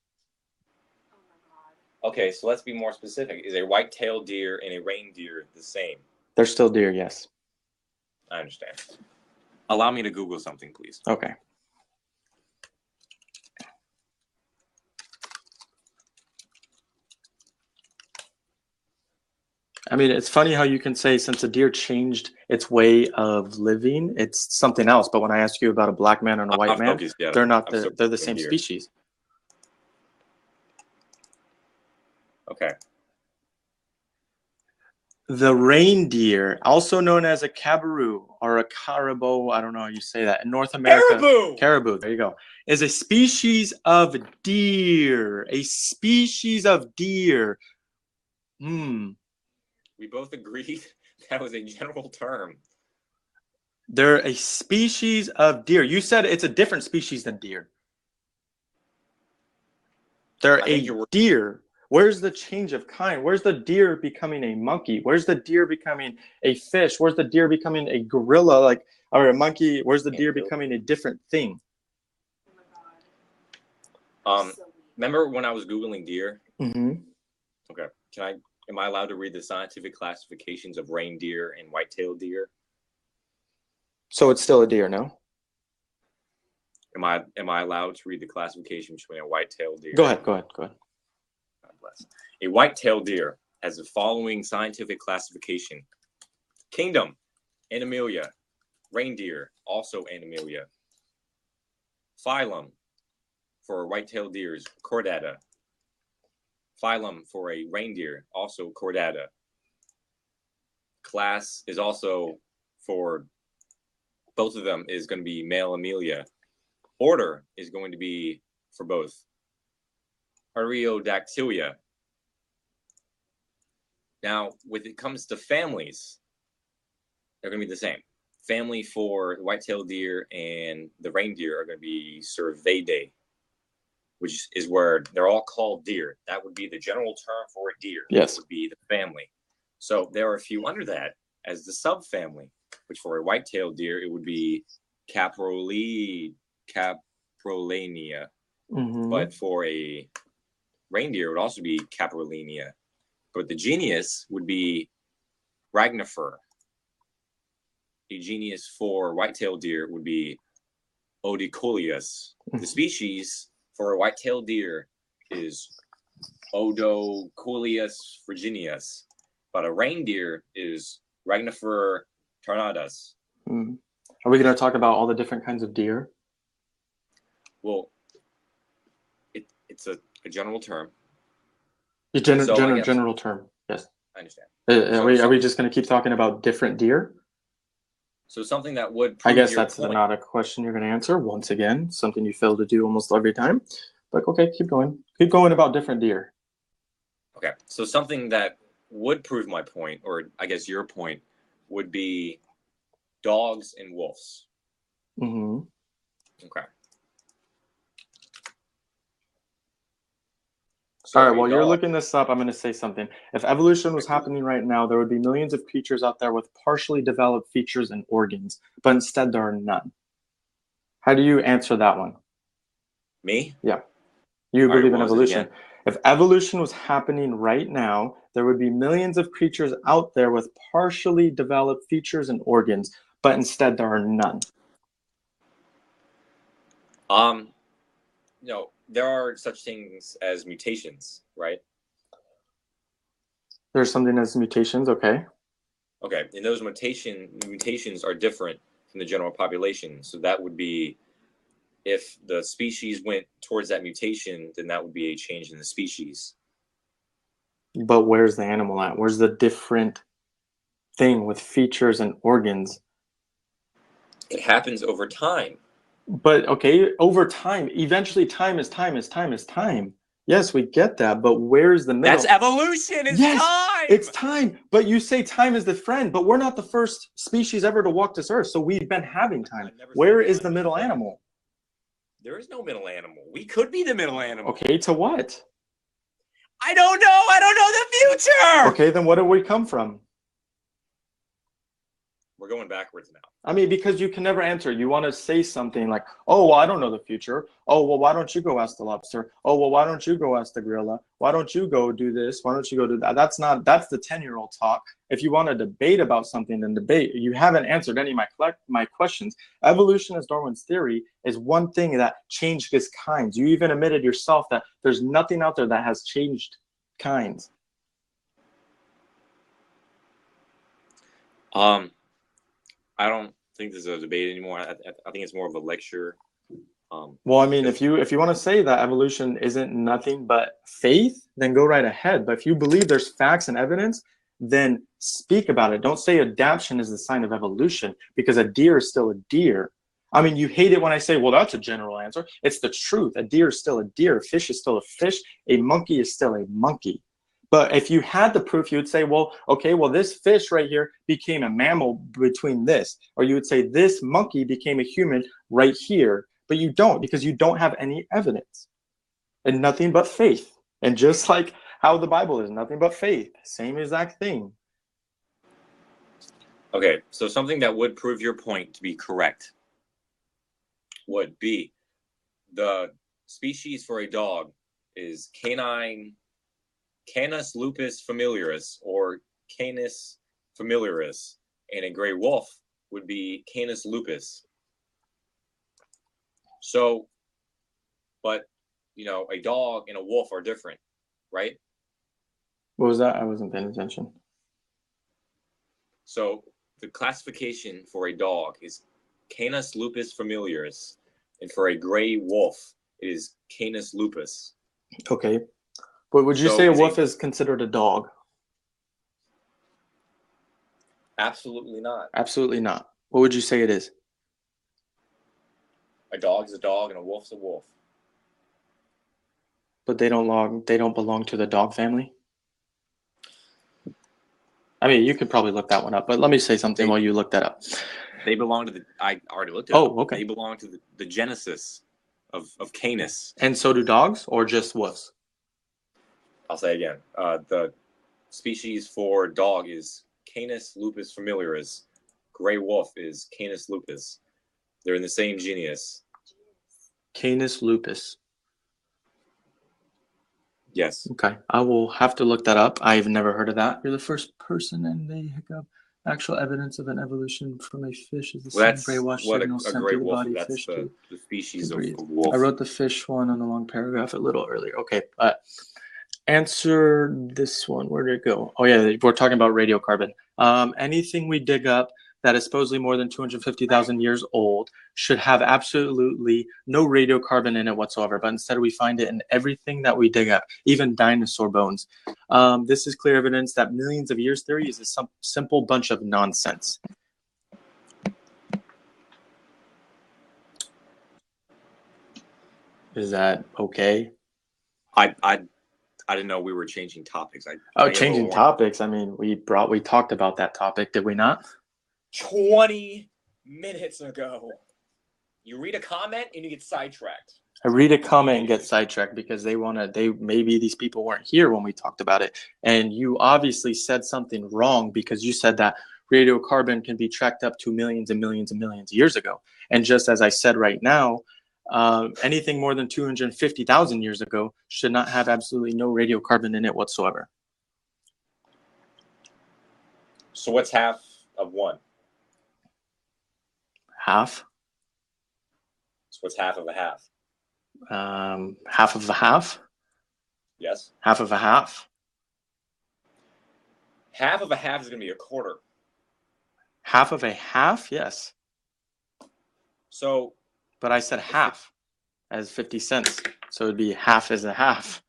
Okay, so let's be more specific. Is a white-tailed deer and a reindeer the same? They're still deer, yes. I understand. Allow me to Google something, please. Okay. I mean, it's funny how you can say since a deer changed its way of living, it's something else. But when I ask you about a black man and a white man, they're not they're the same species. Okay. The reindeer, also known as a caribou or a caribou, I don't know how you say that. In North America, caribou, there you go, is a species of deer. A species of deer. We both agreed that was a general term. They're a species of deer. You said it's a different species than deer. They're a deer. Where's the change of kind? Where's the deer becoming a monkey? Where's the deer becoming a fish? Where's the deer becoming a gorilla, or a monkey? Where's the deer becoming a different thing? Remember when I was Googling deer? Mm-hmm. Okay. Am I allowed to read the scientific classifications of reindeer and white-tailed deer? So it's still a deer, no? Am I allowed to read the classification between a white-tailed deer? Go ahead. God bless. A white-tailed deer has the following scientific classification: kingdom, Animalia; reindeer, also Animalia; phylum for white-tailed deers, Chordata; phylum for a reindeer, also Chordata; class is also for both of them is going to be male Amelia; order is going to be for both Ariodactylia. Now, when it comes to families, they're going to be the same. Family for the white-tailed deer and the reindeer are going to be Cervidae, which is where they're all called deer. That would be the general term for a deer. Yes. That would be the family. So there are a few under that as the subfamily, which for a white-tailed deer, it would be Caprolania. Mm-hmm. But for a reindeer, it would also be Caprolania. But the genus would be Ragnifer. a genus for white-tailed deer would be Odicoleus. The species for a white-tailed deer is Odocoleus virginius, but a reindeer is Ragnifer tornadus. Are we going to talk about all the different kinds of deer? Well, it's a general term. A general term, yes. I understand. Are we just going to keep talking about different deer? So something that would I guess that's not a question you're going to answer. Once again, something you fail to do almost every time. But okay, keep going. Keep going about different deer. Okay, so something that would prove my point, or I guess your point, would be dogs and wolves. Mm-hmm. Okay. So all right, while you're looking this up, I'm going to say something. If evolution was happening right now, there would be millions of creatures out there with partially developed features and organs, but instead there are none. How do you answer that one? Me? Yeah. You believe in evolution. If evolution was happening right now, there would be millions of creatures out there with partially developed features and organs, but instead there are none. No, there are such things as mutations, right? There's something as mutations, okay. Okay, and those mutations are different from the general population. So that would be, if the species went towards that mutation, then that would be a change in the species. But where's the animal at? Where's the different thing with features and organs? It happens over time. But okay, over time, eventually time is time is time is time. Yes, we get that, but where's the middle? That's evolution. It's time. It's time. But you say time is the friend, but we're not the first species ever to walk this earth, so we've been having time. Where is the middle animal? There is no middle animal. We could be the middle animal. Okay, to what? I don't know. I don't know the future. Okay, then what do we come from? We're going backwards now. I mean, because you can never answer. You want to say something like, oh, well, I don't know the future. Oh, well, why don't you go ask the lobster? Oh, well, why don't you go ask the gorilla? Why don't you go do this? Why don't you go do that? That's the 10-year-old talk. If you want to debate about something, then debate. You haven't answered any of my questions. Evolution, as Darwin's theory, is one thing that changes kinds. You even admitted yourself that there's nothing out there that has changed kinds. I don't think this is a debate anymore. I think it's more of a lecture. Well, I mean, if you want to say that evolution isn't nothing but faith, then go right ahead. But if you believe there's facts and evidence, then speak about it. Don't say adaptation is the sign of evolution, because a deer is still a deer. I mean, you hate it when I say, well, that's a general answer. It's the truth. A deer is still a deer. A fish is still a fish. A monkey is still a monkey. But if you had the proof, you would say, well, okay, well, this fish right here became a mammal between this. Or you would say this monkey became a human right here. But you don't, because you don't have any evidence. And nothing but faith. And just like how the Bible is, nothing but faith. Same exact thing. Okay, so something that would prove your point to be correct would be the species for a dog is Canis lupus familiaris, or Canis familiaris, and a gray wolf would be Canis lupus. So, but, a dog and a wolf are different, right? What was that? I wasn't paying attention. So the classification for a dog is Canis lupus familiaris, and for a gray wolf, it is Canis lupus. Okay. But would you say a wolf is considered a dog? Absolutely not. Absolutely not. What would you say it is? A dog's a dog and a wolf's a wolf. But they don't belong to the dog family? I mean, you could probably look that one up, but let me say something while you look that up. They belong to I already looked it up. Oh, okay. They belong to the genesis of Canis. And so do dogs, or just wolves? I'll say again. The species for dog is Canis lupus familiaris. Gray wolf is Canis lupus. They're in the same genus. Canis lupus. Yes. Okay. I will have to look that up. I've never heard of that. You're the first person in the hiccup. Actual evidence of an evolution from a fish is the Well, same that's brainwash what signal a sent gray through the wolf. body of That's fish to the species of breathe. wolf. I wrote the fish one on the long paragraph a little earlier. Okay, answer this one. Where did it go? Oh yeah, we're talking about radiocarbon. Anything we dig up that is supposedly more than 250,000 years old should have absolutely no radiocarbon in it whatsoever, but instead we find it in everything that we dig up, even dinosaur bones. This is clear evidence that millions of years theory is a simple bunch of nonsense. Is that okay? I didn't know we were changing topics. Changing topics. I mean, we talked about that topic, did we not? 20 minutes ago. You read a comment and you get sidetracked. I read a comment and get sidetracked because maybe these people weren't here when we talked about it. And you obviously said something wrong because you said that radiocarbon can be tracked up to millions and millions and millions of years ago. And just as I said right now, anything more than 250,000 years ago should not have absolutely no radiocarbon in it whatsoever. So what's half of one? Half? So what's half of a half? Half of a half? Yes. Half of a half? Half of a half is going to be a quarter. Half of a half? Yes. So. But I said half as 50 cents. So it'd be half as a half.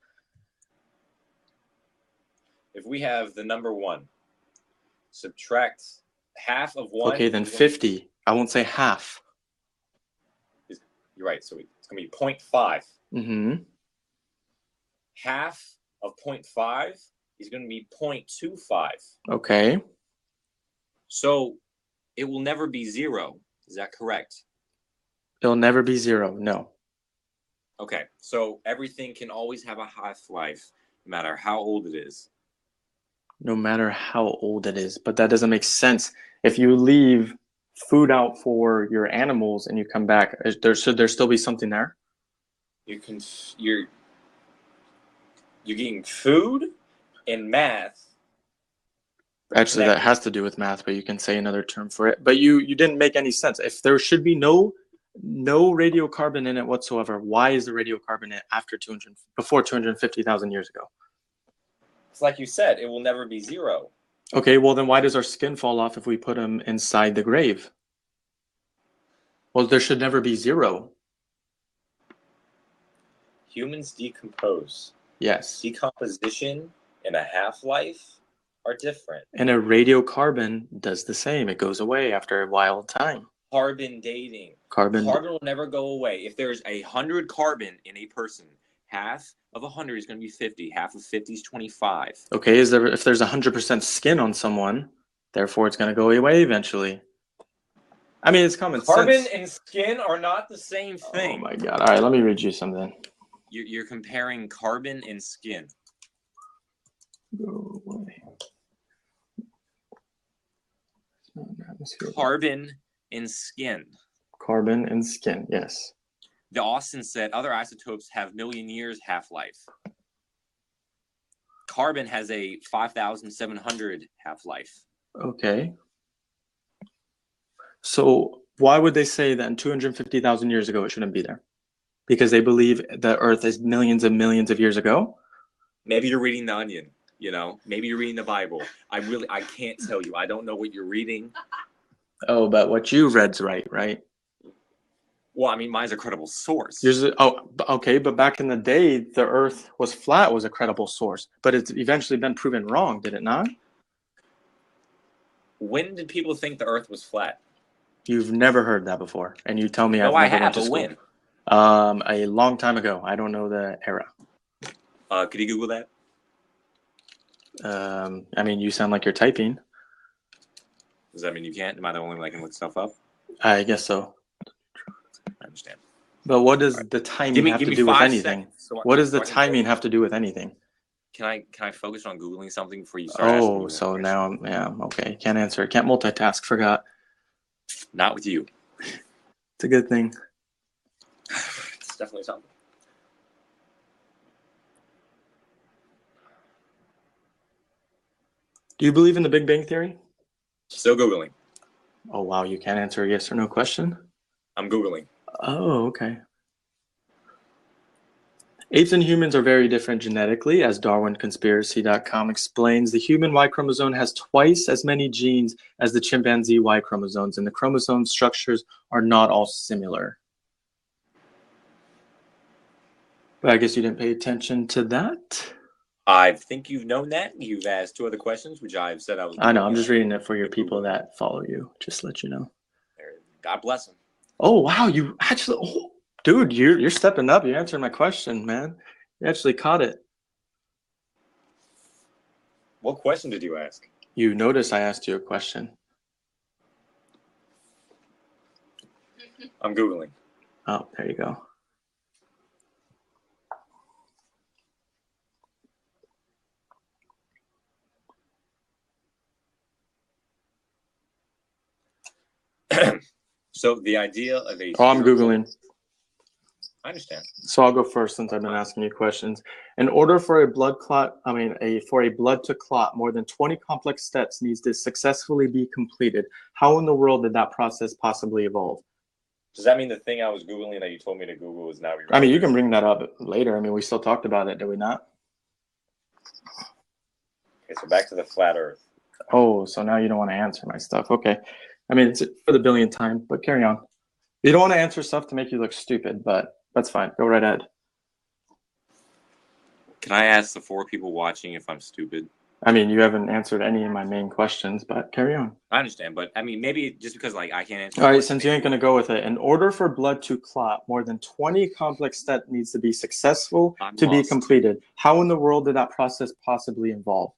If we have the number 1, subtract half of 1. Okay, then 50. I won't say half. You're right. So it's going to be 0.5. Mm-hmm. Half of 0.5 is going to be 0.25. Okay. So it will never be 0. Is that correct? It'll never be 0. No. Okay. So everything can always have a half-life, no matter how old it is. No matter how old it is. But that doesn't make sense. If you leave food out for your animals and you come back, should there still be something there? You're getting food and math. Actually, that has to do with math, but you can say another term for it. But you didn't make any sense. If there should be no radiocarbon in it whatsoever, why is the radiocarbon in it before 250,000 years ago? It's like you said, it will never be 0. Okay, well then why does our skin fall off if we put them inside the grave? Well, there should never be 0. Humans decompose. Yes. Decomposition and a half-life are different. And a radiocarbon does the same. It goes away after a while of time. Carbon dating. Carbon will never go away. If there's 100 carbon in a person, half of 100 is going to be 50. Half of 50 is 25. Okay, if there's 100% skin on someone, therefore it's going to go away eventually. I mean, it's common sense. Carbon and skin are not the same thing. Oh my God. All right, let me read you something. You're comparing carbon and skin. Go away. Carbon and skin. Carbon and skin, yes. The Austin said other isotopes have million years half-life. Carbon has a 5,700 half-life. Okay. So why would they say that in 250,000 years ago it shouldn't be there? Because they believe the Earth is millions and millions of years ago? Maybe you're reading The Onion, Maybe you're reading the Bible. I can't tell you. I don't know what you're reading. Oh, but what you read's right? Well, I mean, mine's a credible source. Okay, but back in the day, the Earth was flat was a credible source, but it's eventually been proven wrong, did it not? When did people think the Earth was flat? You've never heard that before, and you tell me No, I've never went to school. When? A long time ago. I don't know the era. Could you Google that? I mean, you sound like you're typing. Does that mean you can't? Am I the only one that can look stuff up? I guess so. I understand. But what does the timing have to do with anything? What does the timing have to do with anything? Can I focus on Googling something before you start asking me? Oh, so now okay. Can't answer. Can't multitask. Forgot. Not with you. It's a good thing. It's definitely something. Do you believe in the Big Bang Theory? Still Googling. Oh, wow. You can't answer a yes or no question? I'm Googling. Oh, okay. Apes and humans are very different genetically. As DarwinConspiracy.com explains, the human Y chromosome has twice as many genes as the chimpanzee Y chromosomes, and the chromosome structures are not all similar. But I guess you didn't pay attention to that. I think you've known that. You've asked 2 other questions, which I've said I was. I know. I'm just reading it for your people that follow you. Just to let you know. God bless them. Oh, wow. You actually... Oh, dude, you're stepping up. You're answering my question, man. You actually caught it. What question did you ask? You notice I asked you a question. I'm Googling. Oh, there you go. So the idea of a... Oh, I'm Googling. I understand. So I'll go first since I've been asking you questions. In order for a blood to clot, more than 20 complex steps needs to successfully be completed. How in the world did that process possibly evolve? Does that mean the thing I was Googling that you told me to Google is now irrelevant? I mean, you can bring that up later. I mean, we still talked about it, did we not? Okay, so back to the flat Earth. Oh, so now you don't want to answer my stuff. Okay. I mean, it's for the billionth time, but carry on. You don't want to answer stuff to make you look stupid, but that's fine. Go right ahead. Can I ask the 4 people watching if I'm stupid? I mean, you haven't answered any of my main questions, but carry on. I understand, but I mean, maybe just because like I can't answer. All right, since you ain't gonna go with it, in order for blood to clot, more than 20 complex steps needs to be successful to be completed. How in the world did that process possibly involve?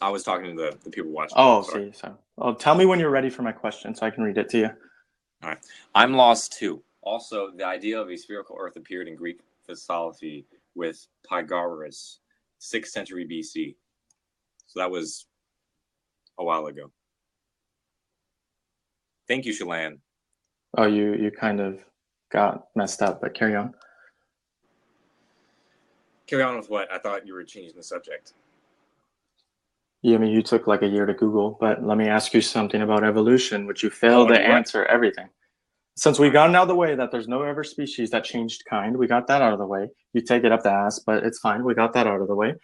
I was talking to the people watching. Oh, see, so tell me when you're ready for my question so I can read it to you. All right, I'm lost too. Also, the idea of a spherical Earth appeared in Greek philosophy with Pythagoras, 6th century BC. So that was a while ago. Thank you, Shalan. Oh, you kind of got messed up, but carry on. Carry on with what? I thought you were changing the subject. Yeah, I mean, you took like a year to Google, but let me ask you something about evolution, which you failed to answer everything. Since we've gotten out of the way that there's no ever species that changed kind, we got that out of the way. You take it up the ass, but it's fine. We got that out of the way.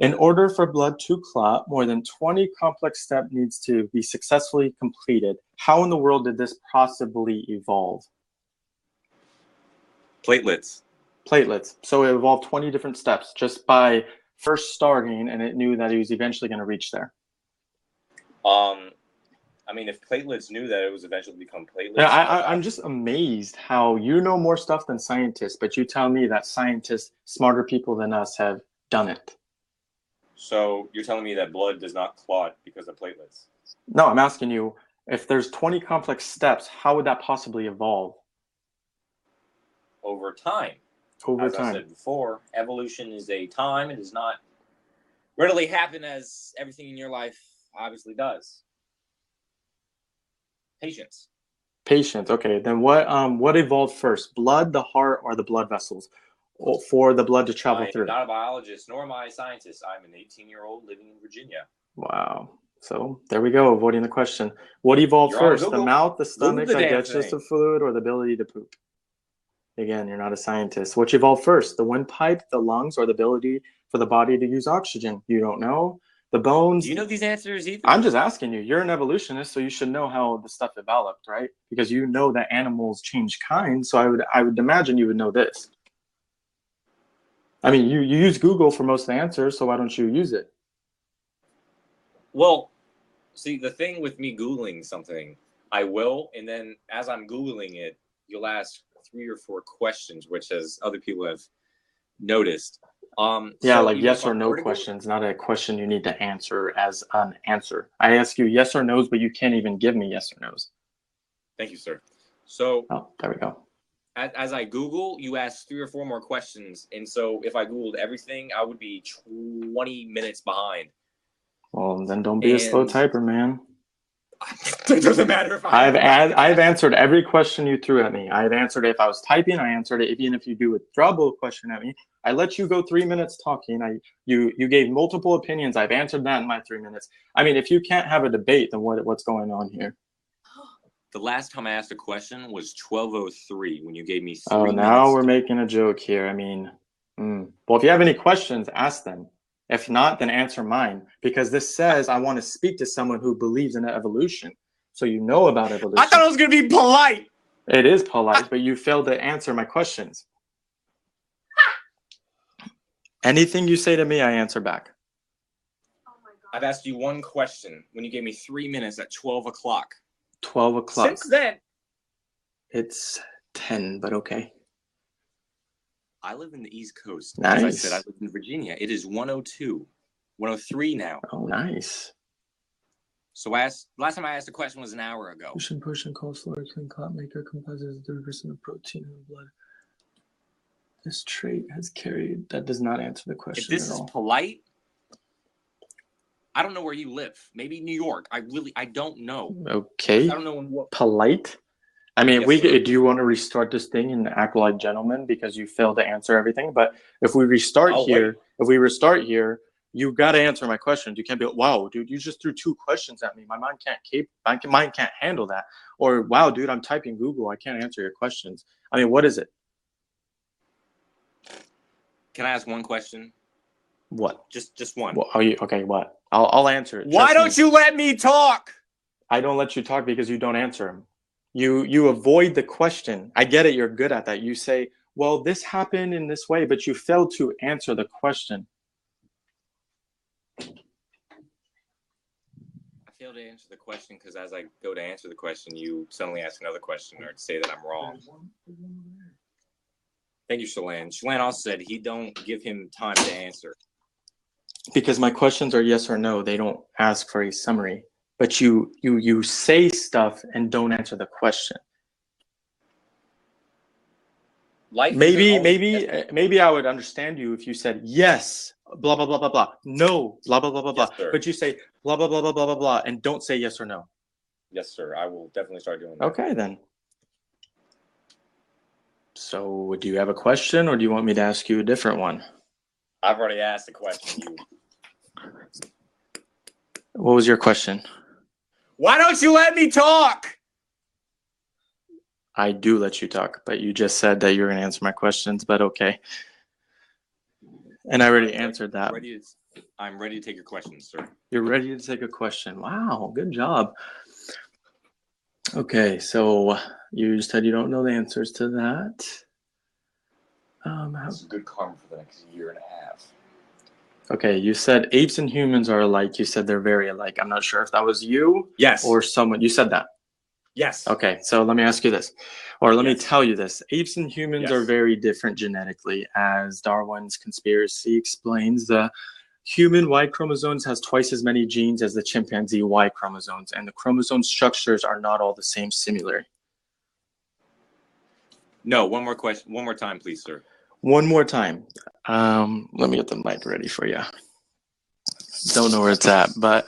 In order for blood to clot, more than 20 complex steps needs to be successfully completed. How in the world did this possibly evolve? Platelets. Platelets. So it evolved 20 different steps just by first starting, and it knew that it was eventually going to reach there. I mean, if platelets knew that it was eventually become platelets. Yeah, I'm just amazed how you know more stuff than scientists, but you tell me that scientists, smarter people than us, have done it. So you're telling me that blood does not clot because of platelets? No, I'm asking you, if there's 20 complex steps, how would that possibly evolve? Over time. As I said before, evolution is a time. It does not readily happen as everything in your life obviously does. Patience. Patience. Okay, then what evolved first, blood, the heart, or the blood vessels for the blood to travel through? I'm not a biologist, nor am I a scientist. I'm an 18-year-old living in Virginia. Wow. So there we go, avoiding the question. What evolved first, the mouth, the stomach, digestive fluid, or the ability to poop? Again, you're not a scientist. Which evolved first, the windpipe, the lungs, or the ability for the body to use oxygen? You don't know. The bones. Do you know these answers either? I'm just asking you. You're an evolutionist, so you should know how the stuff developed, right? Because you know that animals change kind, so I would imagine you would know this. I mean, you use Google for most of the answers, so why don't you use it? Well, see, the thing with me Googling something, I will, and then as I'm Googling it, you'll ask 3 or 4 questions, which as other people have noticed. Yeah, so like yes or no questions, not a question you need to answer as an answer. I ask you yes or no's, but you can't even give me yes or no's. Thank you, sir. So, there we go. As I Google, you ask 3 or 4 more questions, and so if I Googled everything, I would be 20 minutes behind. Well, then don't be a slow typer, man. It doesn't matter if I've answered every question you threw at me. I've answered it if I was typing. I answered it even if you do a double question at me. I let you go 3 minutes talking. You gave multiple opinions. I've answered that in my 3 minutes. I mean, if you can't have a debate, then what's going on here? The last time I asked a question was 12:03 when you gave me 3 Oh, minutes. now we're making a joke here. I mean, well, if you have any questions, ask them. If not, then answer mine, because this says I want to speak to someone who believes in evolution. So you know about evolution. I thought it was going to be polite. It is polite, but you failed to answer my questions. Anything you say to me, I answer back. Oh my God. I've asked you one question when you gave me 3 minutes at 12 o'clock. 12 o'clock. Since then. It's 10, but okay. I live in the East Coast. Nice. As I said, I live in Virginia. It is 102, 103 now. Oh, nice. So last time I asked a question was an hour ago. Push and coleslaw, clean clot maker comprises 30% of protein in the blood. This trait has carried. That does not answer the question. If this is polite, I don't know where you live. Maybe New York. I don't know. Okay. I don't know what. Polite. I mean, Yes, do you want to restart this thing and act like gentlemen because you failed to answer everything? But if we restart here, you got to answer my questions. You can't be, wow, dude, you just threw 2 questions at me. My mind can't handle that. Or, wow, dude, I'm typing Google. I can't answer your questions. I mean, what is it? Can I ask one question? What? Just one. Well, okay, what? I'll answer it. Why don't you let me talk? I don't let you talk because you don't answer them. You avoid the question. I get it. You're good at that. You say, well, this happened in this way, but you failed to answer the question. I failed to answer the question because as I go to answer the question, you suddenly ask another question or say that I'm wrong. Thank you, Shalane. Shalane also said he don't give him time to answer. Because my questions are yes or no. They don't ask for a summary. But you say stuff and don't answer the question. Maybe I would understand you if you said yes, blah blah blah blah blah, no, blah blah blah blah blah. Yes, but you say blah blah blah blah blah blah blah and don't say yes or no. Yes, sir. I will definitely start doing that. Okay then. So do you have a question or do you want me to ask you a different one? I've already asked the question. What was your question? Why don't you let me talk? I do let you talk, but you just said that you're going to answer my questions, but okay. And I already answered that. I'm ready to take your questions, sir. You're ready to take a question. Wow, good job. Okay, so you said you don't know the answers to that. This is good karma for the next year and a half. Okay, you said apes and humans are alike. You said they're very alike. I'm not sure if that was you or someone. You said that. Yes. Okay, so let me ask you this, or let me tell you this. Apes and humans are very different genetically. As Darwin's conspiracy explains, the human Y chromosomes has twice as many genes as the chimpanzee Y chromosomes, and the chromosome structures are not all the same similar. No, one more question. One more time, please, sir. One more time. Let me get the mic ready for you. Don't know where it's at, but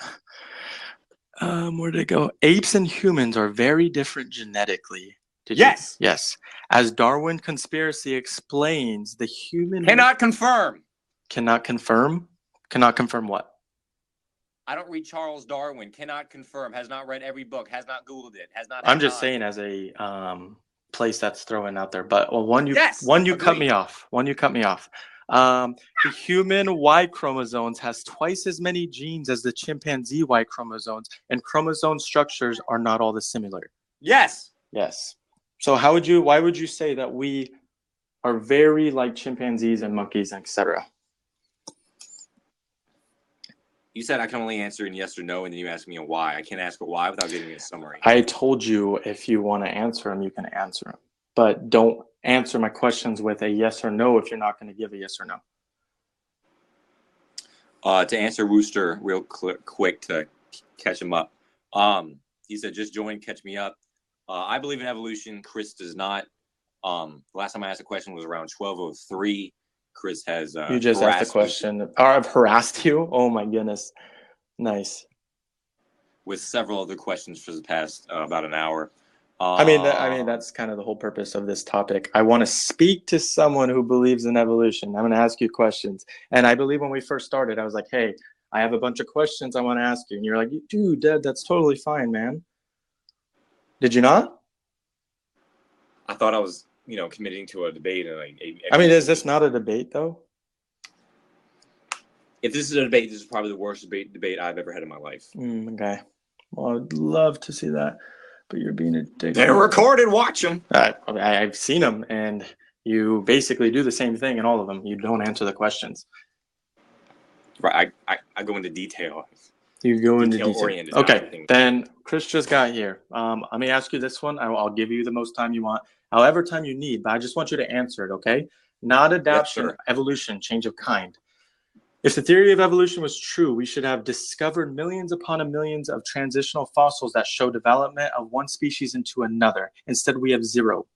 where'd it go? Apes and humans are very different genetically. Yes. Yes. As Darwin conspiracy explains, the human cannot confirm. Cannot confirm? Cannot confirm what? I don't read Charles Darwin. Cannot confirm. Has not read every book. Has not Googled it. Has not. I'm just saying as a place that's throwing out there. But one you cut me off. The human Y chromosomes has twice as many genes as the chimpanzee Y chromosomes, and chromosome structures are not all the similar. Yes. Yes. So why would you say that we are very like chimpanzees and monkeys, etc.? You said I can only answer in yes or no, and then you asked me a why. I can't ask a why without giving a summary. I told you if you want to answer them, you can answer them. But don't answer my questions with a yes or no if you're not going to give a yes or no. To answer Wooster real quick to catch him up. He said, just join, catch me up. I believe in evolution. Chris does not. The last time I asked a question was around 12:03. Chris has you just asked a question. Or I've harassed you? Oh my goodness. Nice. with several other questions for the past about an hour. I mean, that's kind of the whole purpose of this topic. I want to speak to someone who believes in evolution. I'm going to ask you questions. And I believe when we first started, I was like, hey, I have a bunch of questions I want to ask you. And you're like, dude, Dad, that's totally fine, man. Did you not? I thought I was, committing to a debate. And I mean, is this not a debate, though? If this is a debate, this is probably the worst debate I've ever had in my life. Okay. Well, I'd love to see that. But you're being a dick. They're recorded. Watch them. I've seen them, and you basically do the same thing in all of them. You don't answer the questions. Right. I go into detail. You go into detail. Oriented. Okay. Then Chris just got here. Let me ask you this one. I'll give you the most time you want, however time you need. But I just want you to answer it. Okay? Not adaptation, yes, evolution, change of kind. If the theory of evolution was true, we should have discovered millions upon millions of transitional fossils that show development of one species into another. Instead, we have zero.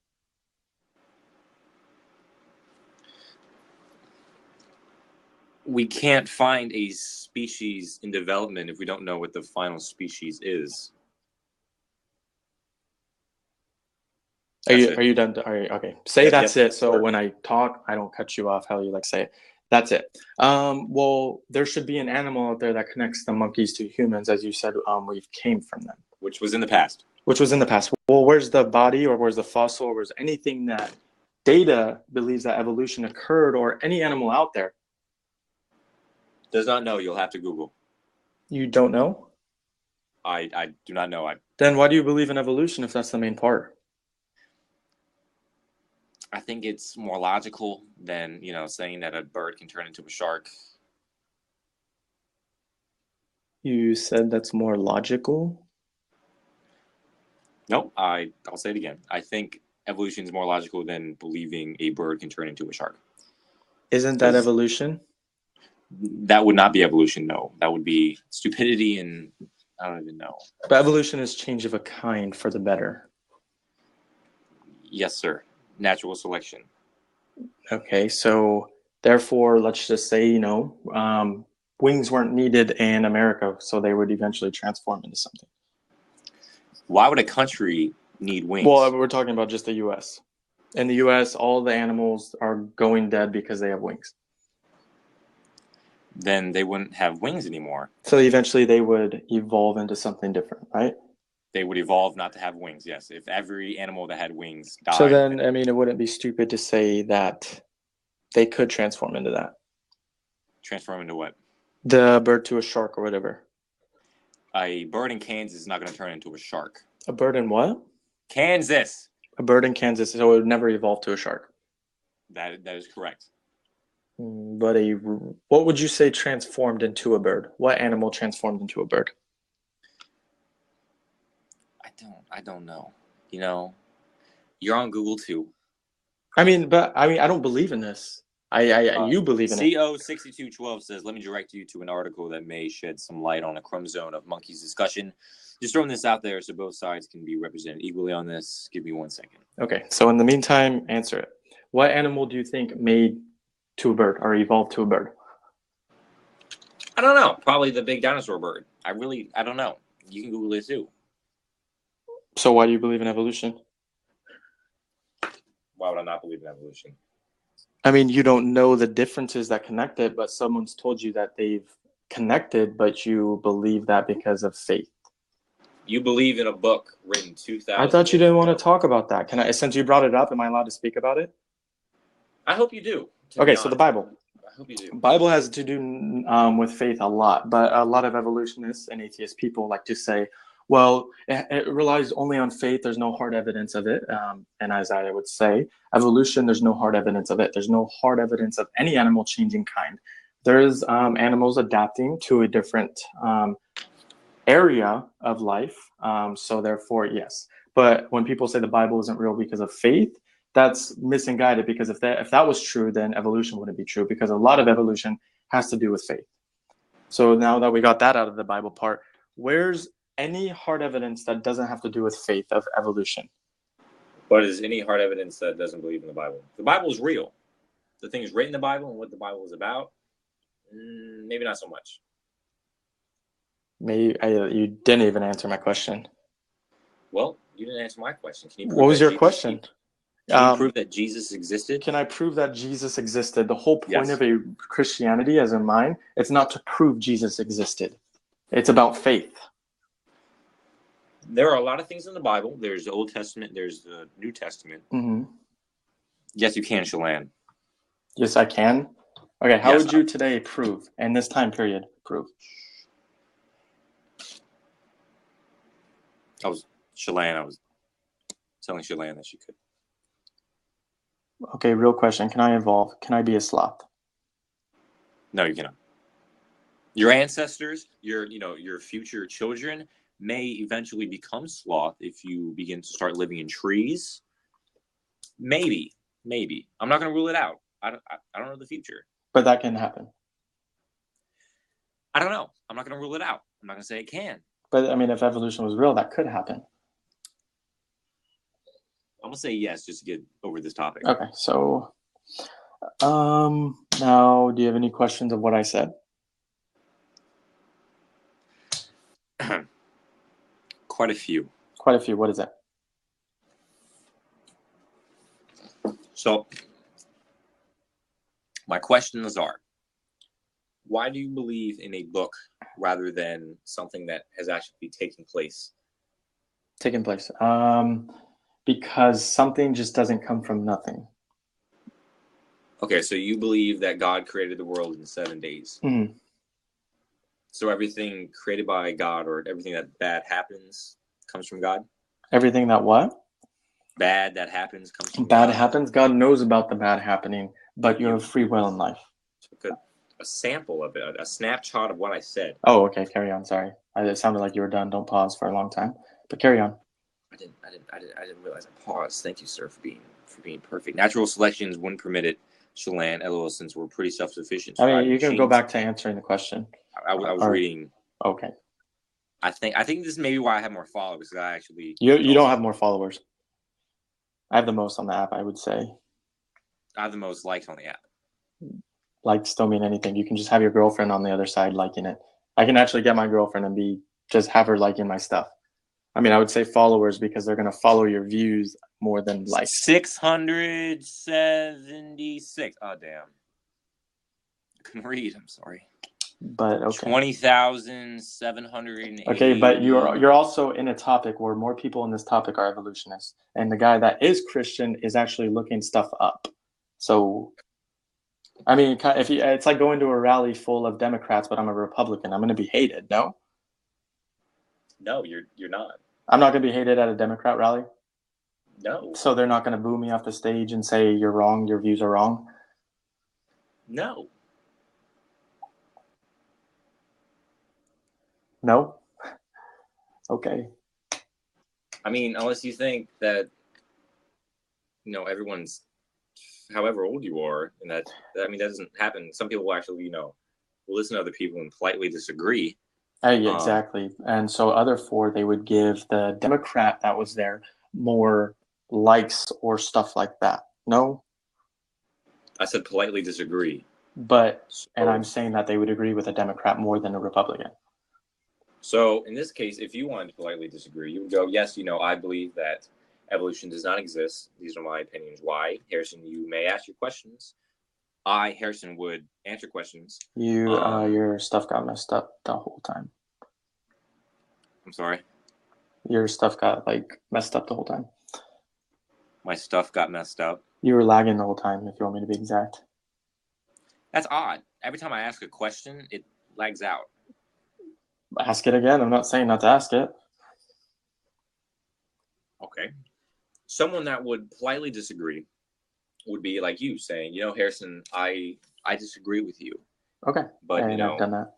We can't find a species in development if we don't know what the final species is. Are you done? Okay. Say that's it. So when I talk, I don't cut you off. How you like say it. That's it. Well, there should be an animal out there that connects the monkeys to humans, as you said. We came from them, which was in the past. Well, where's the body, or where's the fossil, or where's anything that data believes that evolution occurred, or any animal out there? Does not know. You'll have to Google. You don't know? I do not know. Then why do you believe in evolution if that's the main part? I think it's more logical than, saying that a bird can turn into a shark. You said that's more logical? Nope, I'll say it again. I think evolution is more logical than believing a bird can turn into a shark. Isn't that evolution? That would not be evolution, no. That would be stupidity, and I don't even know. But evolution is change of a kind for the better. Yes, sir. Natural selection. Okay, so therefore, let's just say, wings weren't needed in America, so they would eventually transform into something. Why would a country need wings? Well, we're talking about just the U.S. In the U.S., all the animals are going dead because they have wings. Then they wouldn't have wings anymore. So eventually they would evolve into something different, right? They would evolve not to have wings, yes. If every animal that had wings died. So then, it wouldn't be stupid to say that they could transform into that. Transform into what? The bird to a shark or whatever. A bird in Kansas is not going to turn into a shark. A bird in what? Kansas. A bird in Kansas, so it would never evolve to a shark. That is correct. But what would you say transformed into a bird? What animal transformed into a bird? I don't know. You're on Google too. I don't believe in this. You believe in it. CO6212 says, let me direct you to an article that may shed some light on a chromosome of monkeys discussion. Just throwing this out there so both sides can be represented equally on this. Give me 1 second. Okay, so in the meantime, answer it. What animal do you think made to a bird or evolved to a bird? I don't know. Probably the big dinosaur bird. I don't know. You can Google it too. So why do you believe in evolution? Why would I not believe in evolution? I mean, you don't know the differences that connect it, but someone's told you that they've connected, but you believe that because of faith. You believe in a book written 2,000 I thought you didn't want to talk about that. Since you brought it up, am I allowed to speak about it? I hope you do. Okay, so the Bible. I hope you do. Bible has to do with faith a lot, but a lot of evolutionists and atheist people like to say, well, it relies only on faith. There's no hard evidence of it. And as I would say, evolution, there's no hard evidence of it. There's no hard evidence of any animal changing kind. There's animals adapting to a different area of life. So therefore, yes. But when people say the Bible isn't real because of faith, that's misguided, because if that was true, then evolution wouldn't be true, because a lot of evolution has to do with faith. So now that we got that out of the Bible part, where's any hard evidence that doesn't have to do with faith of evolution? But is any hard evidence that doesn't believe in the Bible? The Bible is real. The things written in the Bible and what the Bible is about, maybe not so much. You didn't even answer my question. Well, you didn't answer my question. Can you prove What was that your Jesus- question? Can you prove that Jesus existed? Can I prove that Jesus existed? The whole point Yes. of a Christianity, as in mine, it's not to prove Jesus existed. It's about faith. There are a lot of things in the Bible. There's the Old Testament. There's the New Testament. Mm-hmm. Yes, you can, Shalan. Yes, I can. Okay, how Yes, would you today prove, in this time period, prove? I was telling Shalan that she could. Okay, real question. Can I evolve? Can I be a sloth? No, you cannot. Your ancestors, your future children may eventually become sloth if you begin to start living in trees. Maybe. I'm not going to rule it out. I don't know the future. But that can happen. I don't know. I'm not going to rule it out. I'm not going to say it can. But I mean, if evolution was real, that could happen. I'm going to say yes just to get over this topic. Okay, so now, do you have any questions of what I said? Quite a few. Quite a few. What is that? So, my questions are, why do you believe in a book rather than something that has actually taken place? Taken place. Because something just doesn't come from nothing. Okay, so you believe that God created the world in 7 days. Mm-hmm. So everything created by God, or everything that bad happens, comes from God? Everything that what? Bad that happens comes from bad God? happens. God knows about the bad happening, but you have free will in life. Took a sample of it, a snapshot of what I said. Oh, okay. Carry on. Sorry, it sounded like you were done. Don't pause for a long time, but carry on. I didn't realize I paused. Thank you, sir, for being perfect. Natural selections wouldn't permit it, Shalan, LOL, since we're pretty self-sufficient. I mean, you can go back to answering the question. I was reading. Okay. I think this is maybe why I have more followers, because I actually... You don't have more followers. I have the most on the app, I would say. I have the most likes on the app. Likes don't mean anything. You can just have your girlfriend on the other side liking it. I can actually get my girlfriend and just have her liking my stuff. I mean, I would say followers because they're going to follow your views more than likes. 676. Oh, damn. I couldn't read. I'm sorry. But okay. 20,780. Okay, but you're also in a topic where more people in this topic are evolutionists, and the guy that is Christian is actually looking stuff up. So, I mean, it's like going to a rally full of Democrats, but I'm a Republican. I'm going to be hated. No. No, you're not. I'm not going to be hated at a Democrat rally. No. So they're not going to boo me off the stage and say you're wrong. Your views are wrong. No. No? Okay. I mean, unless you think that, everyone's, however old you are, and that doesn't happen. Some people will actually, will listen to other people and politely disagree. Yeah, exactly. And so they would give the Democrat that was there more likes or stuff like that. No? I said politely disagree. And I'm saying that they would agree with a Democrat more than a Republican. So in this case, if you wanted to politely disagree, you would go, yes, I believe that evolution does not exist. These are my opinions. Why? Harrison, you may ask your questions. Harrison, would answer questions. Your stuff got messed up the whole time. I'm sorry? Your stuff got, messed up the whole time. My stuff got messed up? You were lagging the whole time, if you want me to be exact. That's odd. Every time I ask a question, it lags out. Ask it again. I'm not saying not to ask it. Okay. Someone that would politely disagree would be like you saying, Harrison, I disagree with you. Okay. But, I've done that.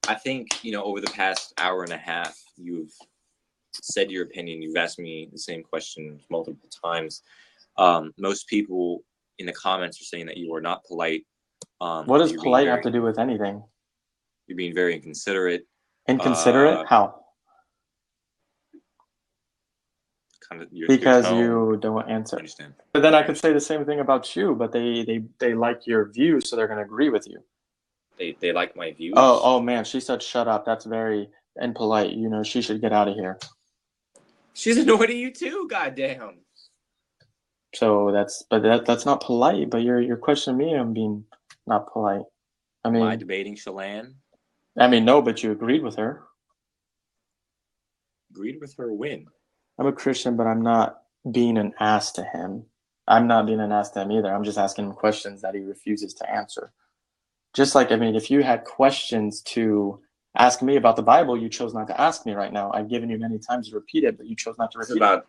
I think, over the past hour and a half, you've said your opinion. You've asked me the same question multiple times. Most people in the comments are saying that you are not polite. What does polite have to do with anything? You're being very inconsiderate. Inconsiderate? How? Because you don't answer. I understand. But then I could say the same thing about you, but they like your view, so they're going to agree with you. They like my views. Oh man, she said shut up. That's very impolite. You know, she should get out of here. She's annoyed at you too. Goddamn. So that's not polite. But you're questioning me on being not polite. I Am I mean, debating Shalane? no, but you agreed with her. Agreed with her win. I'm a Christian, but I'm not being an ass to him. I'm not being an ass to him either. I'm just asking him questions that he refuses to answer. Just like, I mean, if you had questions to ask me about the Bible, you chose not to ask me right now. I've given you many times to repeat it, but you chose not to It's repeat about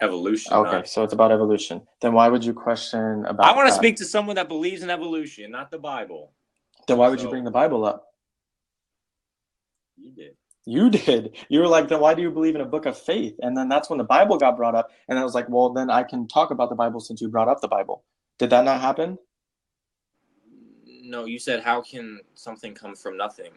evolution. Okay, so it's about evolution. Then why would you question about I want to God? speak to someone that believes in evolution, not the Bible. Then why would you bring the Bible up? You did. You did. You were like, then why do you believe in a book of faith? And then that's when the Bible got brought up. And I was like, well, then I can talk about the Bible since you brought up the Bible. Did that not happen? No, you said, how can something come from nothing?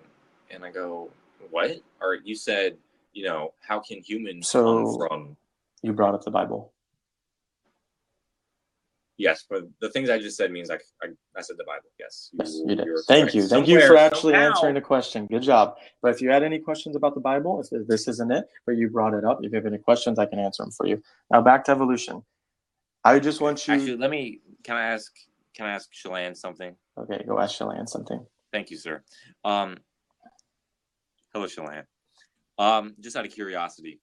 And I go, what? Or you said, you know, how can humans come from? You brought up the Bible. Yes, but the things I just said means I said the Bible. Yes, you did. Thank you. Thank you for actually answering the question. Good job. But if you had any questions about the Bible, if this isn't it, but you brought it up, if you have any questions, I can answer them for you. Now back to evolution. I just want you. Actually, can I ask Shalane something? Okay, go ask Shalane something. Thank you, sir. Hello, Shalane. Just out of curiosity,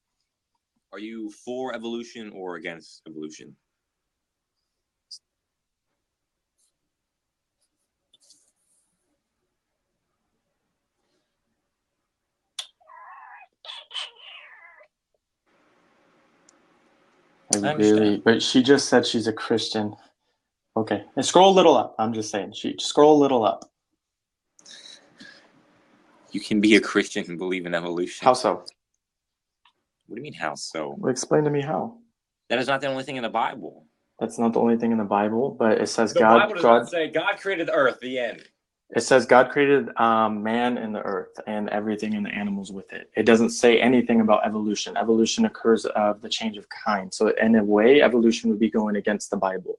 are you for evolution or against evolution? But she just said she's a Christian. Okay, and scroll a little up. I'm just saying, scroll a little up. You can be a Christian and believe in evolution. How so? What do you mean, how so? Well, explain to me how. That is not the only thing in the Bible. That's not the only thing in the Bible, but it says the Bible does not say God created the earth. The end. It says God created man and the earth and everything and the animals with it. It doesn't say anything about evolution. Evolution occurs of the change of kind. So in a way, evolution would be going against the Bible.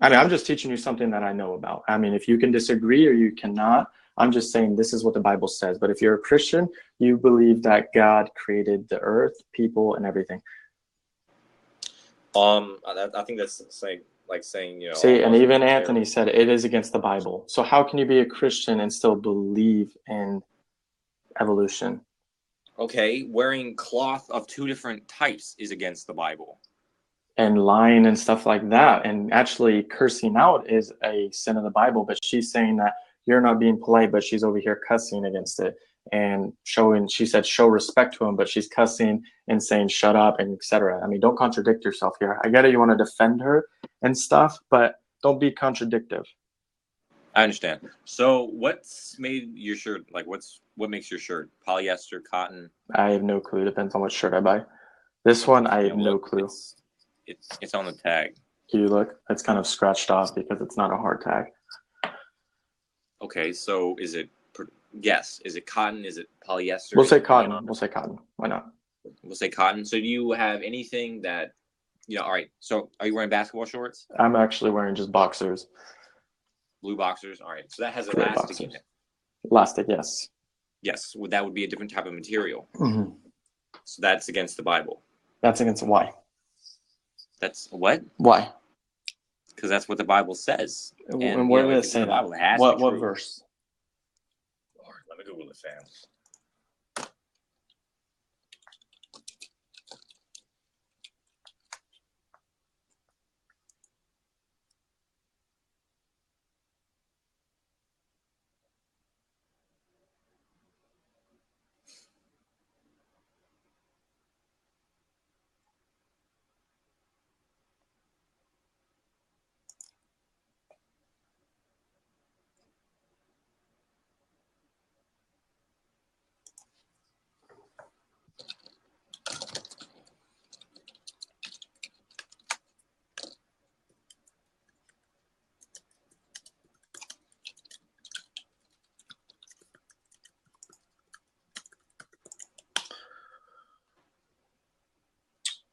I mean, I'm just teaching you something that I know about. I mean, if you can disagree or you cannot, I'm just saying this is what the Bible says. But if you're a Christian, you believe that God created the earth, people, and everything. I think that's saying, you know. See, and even Anthony said it is against the Bible. So how can you be a Christian and still believe in evolution? Okay, wearing cloth of two different types is against the Bible. And lying and stuff like that. And actually cursing out is a sin of the Bible. But she's saying that you're not being polite, but she's over here cussing against it. And she said show respect to him, but she's cussing and saying shut up and etc. I mean, don't contradict yourself here. I get it, you want to defend her and stuff, but don't be contradictive. I understand. So what's made your shirt, like what makes your shirt? Polyester, cotton? I have no clue. Depends on what shirt I buy. This one, I have no clue. It's on the tag. Can you look? It's kind of scratched off because it's not a hard tag. Okay, so is it cotton? Is it polyester? We'll say cotton. We'll say cotton. Why not? We'll say cotton. So do you have anything that, you know, all right, so are you wearing basketball shorts? I'm actually wearing just boxers. Blue boxers? All right, so that has elastic in it. Elastic, yes. Yes, that would be a different type of material. Mm-hmm. So that's against the Bible. That's against why? That's what? Why? Because that's what the Bible says. And where did it say that? What verse? All right, let me Google it, fam.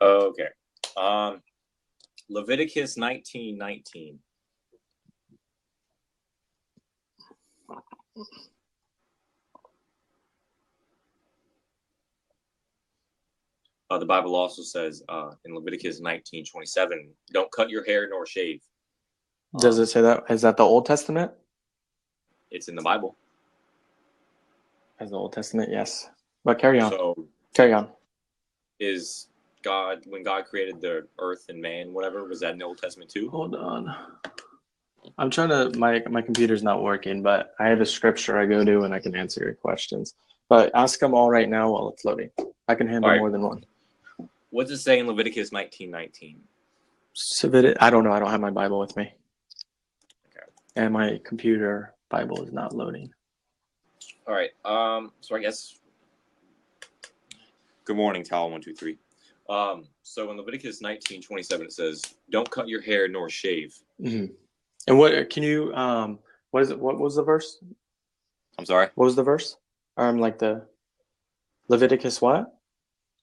Okay. Leviticus 19:19. The Bible also says in Leviticus 19:27, don't cut your hair nor shave. Does it say that? Is that the Old Testament? It's in the Bible. As the Old Testament, yes. But carry on. So Carry on. is God, when God created the earth and man, whatever, was that in the Old Testament too? Hold on. I'm trying to, my computer's not working, but I have a scripture I go to and I can answer your questions. But ask them all right now while it's loading. I can handle more than one. What does it say in Leviticus 19:19? I don't know. I don't have my Bible with me. Okay. And my computer Bible is not loading. All right. So I guess. Good morning, Tal 123. So in Leviticus 19:27 it says, "Don't cut your hair nor shave." Mm-hmm. And what can you? What is it? What was the verse? I'm sorry. What was the verse? Like the Leviticus what?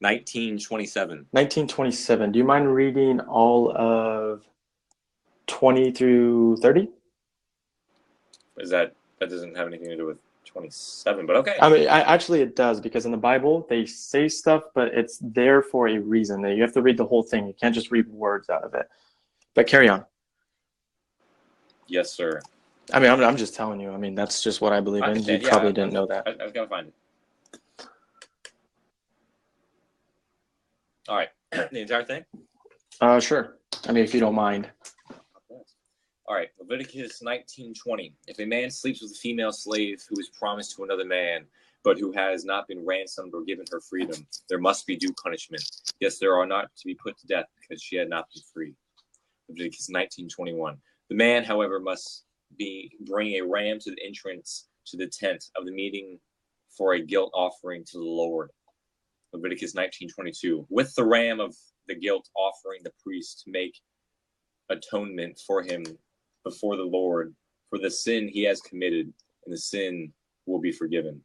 19:27. 19:27. Do you mind reading all of 20 through 30? Is that doesn't have anything to do with 27, but okay. I mean, actually it does, because in the Bible they say stuff, but it's there for a reason. You have to read the whole thing. You can't just read words out of it. But carry on. Yes, sir. I mean, I'm just telling you. I mean, that's just what I believe in. You probably didn't know that. I was gonna find it. All right, the entire thing. Sure. I mean, if you don't mind. All right, Leviticus 19:20. If a man sleeps with a female slave who is promised to another man, but who has not been ransomed or given her freedom, there must be due punishment. Yes, there are not to be put to death because she had not been free. Leviticus 19:21. The man, however, must bring a ram to the entrance to the tent of the meeting for a guilt offering to the Lord. Leviticus 19:22. With the ram of the guilt offering, the priest make atonement for him before the Lord for the sin he has committed, and the sin will be forgiven.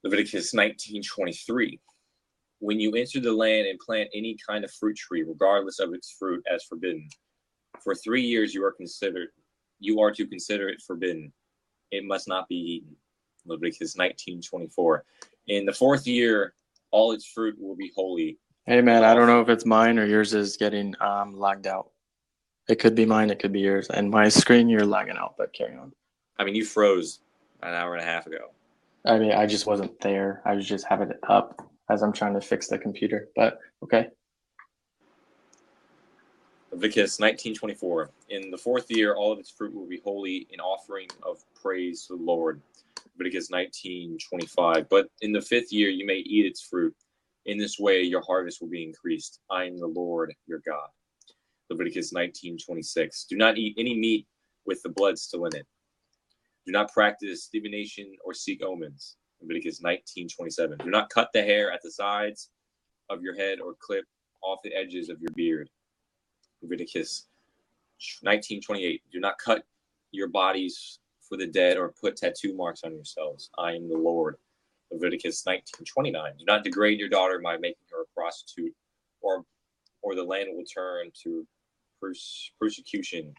Leviticus 19:23. When you enter the land and plant any kind of fruit tree, regardless of its fruit, as forbidden, for 3 years you are to consider it forbidden. It must not be eaten. Leviticus 19:24. In the 4th year, all its fruit will be holy. Hey man, I don't know if it's mine or yours is getting lagged out. It could be mine, it could be yours. And my screen, you're lagging out, but carry on. I mean, you froze an hour and a half ago. I mean, I just wasn't there. I was just having it up as I'm trying to fix the computer, but okay. Leviticus 19:24. In the 4th year, all of its fruit will be holy, in offering of praise to the Lord. Leviticus 19:25. But in the 5th year, you may eat its fruit. In this way, your harvest will be increased. I am the Lord your God. Leviticus 19:26. Do not eat any meat with the blood still in it. Do not practice divination or seek omens. Leviticus 19:27. Do not cut the hair at the sides of your head or clip off the edges of your beard. Leviticus 19:28. Do not cut your bodies for the dead or put tattoo marks on yourselves. I am the Lord. Leviticus 19:29. Do not degrade your daughter by making her a prostitute, or the land will turn to persecution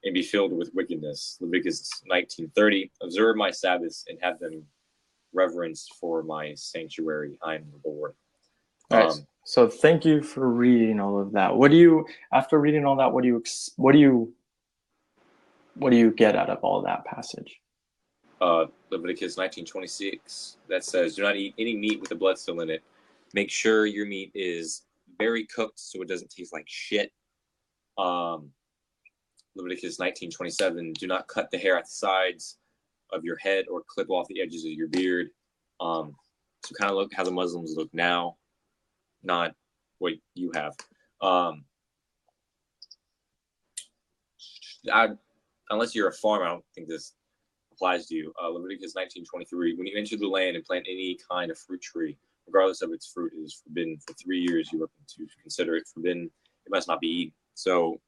and be filled with wickedness. Leviticus 19:30. Observe my Sabbaths and have them reverenced for my sanctuary. I am the Lord. Right. So thank you for reading all of that. What do you, after reading all that, what do you get out of all that passage? Leviticus 19:26 that says, "Do not eat any meat with the blood still in it. Make sure your meat is very cooked so it doesn't taste like shit." Leviticus 19:27. Do not cut the hair at the sides of your head or clip off the edges of your beard. So kind of look how the Muslims look now, not what you have. Unless you're a farmer, I don't think this applies to you. Leviticus 19:23. When you enter the land and plant any kind of fruit tree, regardless of its fruit, it is forbidden. For 3 years you are to consider it forbidden. It must not be eaten. So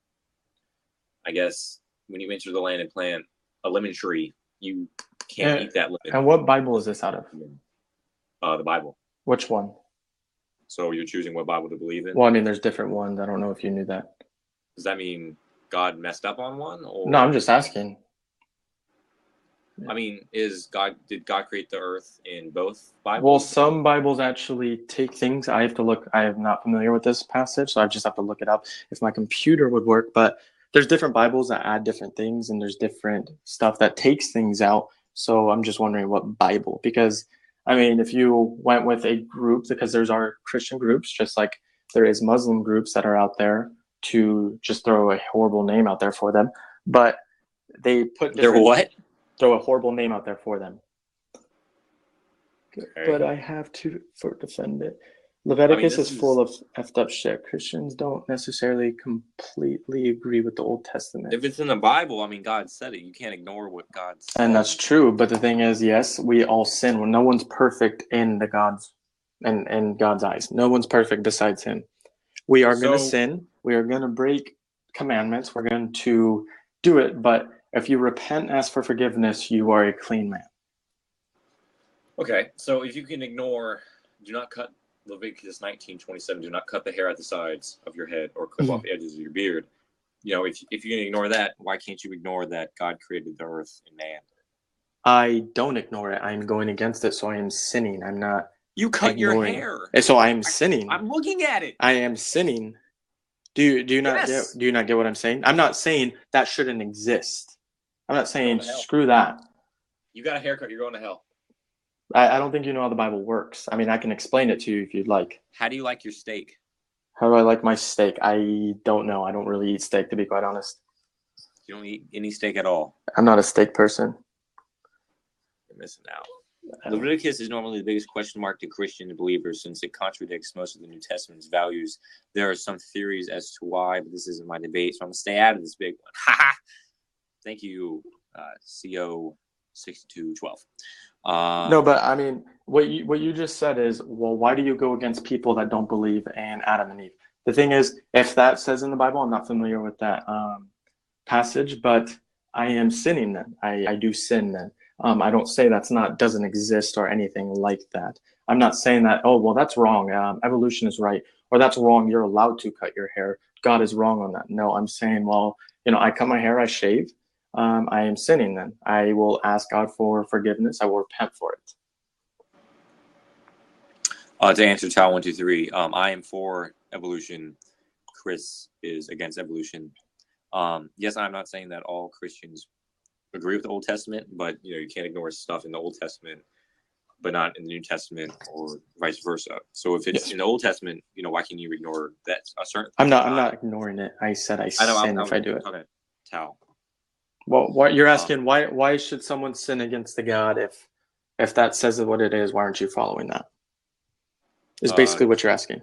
I guess when you enter the land and plant a lemon tree, you can't eat that lemon. And what Bible is this out of? The Bible. Which one? So you're choosing what Bible to believe in? Well, I mean, there's different ones. I don't know if you knew that. Does that mean God messed up on one? Or? No, I'm just asking. I mean, did God create the earth in both Bibles? Well, some Bibles actually take things. I have to look. I am not familiar with this passage, so I just have to look it up if my computer would work. But there's different Bibles that add different things, and there's different stuff that takes things out. So I'm just wondering what Bible, because I mean, if you went with a group, because there's our Christian groups, just like there is Muslim groups that are out there to just throw a horrible name out there for them, but they put They're what? throw a horrible name out there for them. Okay. But I have to defend it. Leviticus is full of effed up shit. Christians don't necessarily completely agree with the Old Testament. If it's in the Bible, I mean, God said it. You can't ignore what God said. And that's true. But the thing is, yes, we all sin. Well, no one's perfect in God's eyes. No one's perfect besides Him. We are going to sin. We are going to break commandments. We're going to do it. But if you repent, ask for forgiveness, you are a clean man. Okay, so if you can ignore, do not cut Leviticus 19:27. Do not cut the hair at the sides of your head or clip off the edges of your beard. You know, if you can ignore that, why can't you ignore that God created the earth and man? I don't ignore it. I'm going against it, so I am sinning. I'm not. You cut your hair. So I am sinning. I'm looking at it. I am sinning. Do you not get what I'm saying? I'm not saying that shouldn't exist. I'm not saying screw that. You got a haircut, you're going to hell. I don't think you know how the Bible works. I mean, I can explain it to you if you'd like. How do you like your steak? How do I like my steak? I don't know. I don't really eat steak, to be quite honest. You don't eat any steak at all? I'm not a steak person. You're missing out. Leviticus is normally the biggest question mark to Christian believers since it contradicts most of the New Testament's values. There are some theories as to why, but this isn't my debate, so I'm going to stay out of this big one. Thank you, CO 6212. No, but I mean, what you just said is, well, why do you go against people that don't believe in Adam and Eve? The thing is, if that says in the Bible, I'm not familiar with that passage, but I am sinning then. I do sin then. I don't say doesn't exist or anything like that. I'm not saying that, oh, well, that's wrong. Evolution is right. Or that's wrong. You're allowed to cut your hair. God is wrong on that. No, I'm saying, well, I cut my hair, I shave. I am sinning then. I will ask God for forgiveness. I will repent for it. To answer Tau 123, I am for evolution. Chris is against evolution. Yes, I'm not saying that all Christians agree with the Old Testament, but you can't ignore stuff in the Old Testament, but not in the New Testament, or vice versa. So if it's in the Old Testament, why can you ignore that? I'm not ignoring it. I said I sin if I do it. Okay, Tau. Well, what you're asking, why should someone sin against the God if that says what it is? Why aren't you following that? Is basically what you're asking.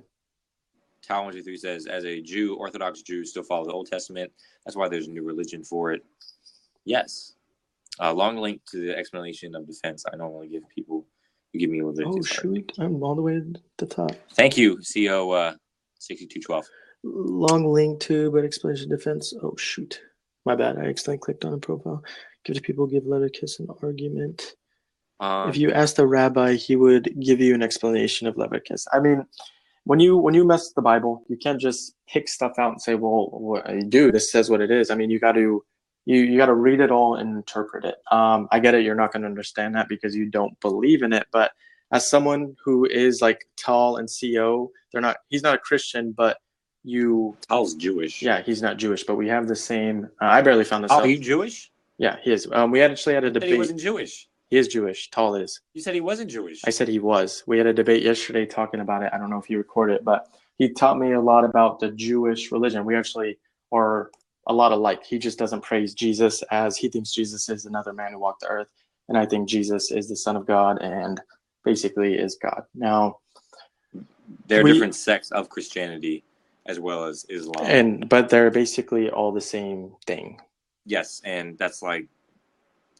Tau 123 says, as a Jew, Orthodox Jews still follow the Old Testament. That's why there's a new religion for it. Yes. Long link to the explanation of defense I normally give people who give me a little bit. Oh, shoot. I'm all the way at the top. Thank you, CO 6212. Long link to, but explanation of defense. Oh, shoot. My bad. I accidentally clicked on a profile. Give to people, give Leviticus an argument. If you asked a rabbi, he would give you an explanation of Leviticus. I mean, when you mess with the Bible, you can't just pick stuff out and say, well, dude, this says what it is. I mean, you got to read it all and interpret it. I get it. You're not going to understand that because you don't believe in it. But as someone who is like Tal and CO, he's not a Christian, but Tal's Jewish. Yeah, he's not Jewish, but we have the same. I barely found this out. Oh, he's Jewish? Yeah, he is. We actually had a debate. He wasn't Jewish. He is Jewish. Tal is. You said he wasn't Jewish. I said he was. We had a debate yesterday talking about it. I don't know if you recorded it, but he taught me a lot about the Jewish religion. We actually are a lot alike. He just doesn't praise Jesus as he thinks Jesus is another man who walked the earth. And I think Jesus is the Son of God and basically is God. Now, there are different sects of Christianity as well as Islam. But they're basically all the same thing. Yes, and that's like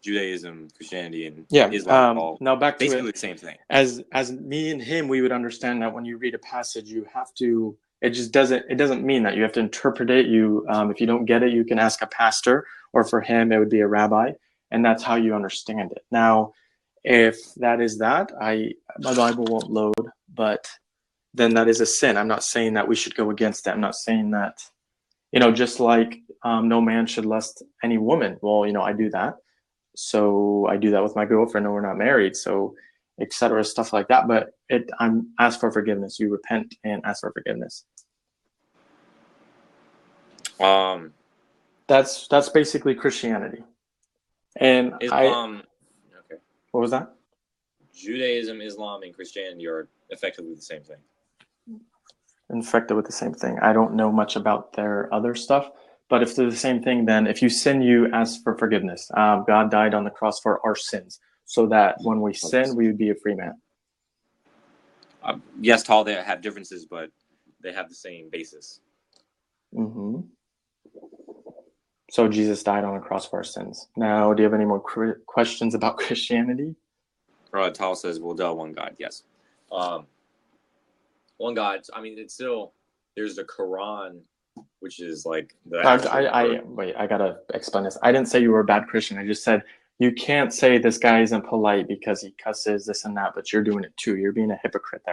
Judaism, Christianity, and Islam. All now back to basically the same thing. As me and him, we would understand that when you read a passage, you have to. It doesn't mean that you have to interpret it. If you don't get it, you can ask a pastor, or for him, it would be a rabbi, and that's how you understand it. Now, if that is that, my Bible won't load, but then that is a sin. I'm not saying that we should go against that. I'm not saying that, just like no man should lust any woman. Well, I do that. so I do that with my girlfriend, and we're not married, so etc. Stuff like that. But I'm ask for forgiveness. You repent and ask for forgiveness. That's basically Christianity. And Islam. Okay. What was that? Judaism, Islam, and Christianity are effectively the same thing. Infected with the same thing. I don't know much about their other stuff, but if they're the same thing, then if you sin, you ask for forgiveness. God died on the cross for our sins, so that when we sin, we would be a free man. Yes, Tal, they have differences, but they have the same basis. Mm-hmm. So Jesus died on the cross for our sins. Now, do you have any more questions about Christianity? Tal says, "Well, duh, one God." Yes, one God. I mean, it's still there's the Quran, which is like the. Wait. I gotta explain this. I didn't say you were a bad Christian. I just said you can't say this guy isn't polite because he cusses this and that, but you're doing it too. You're being a hypocrite there.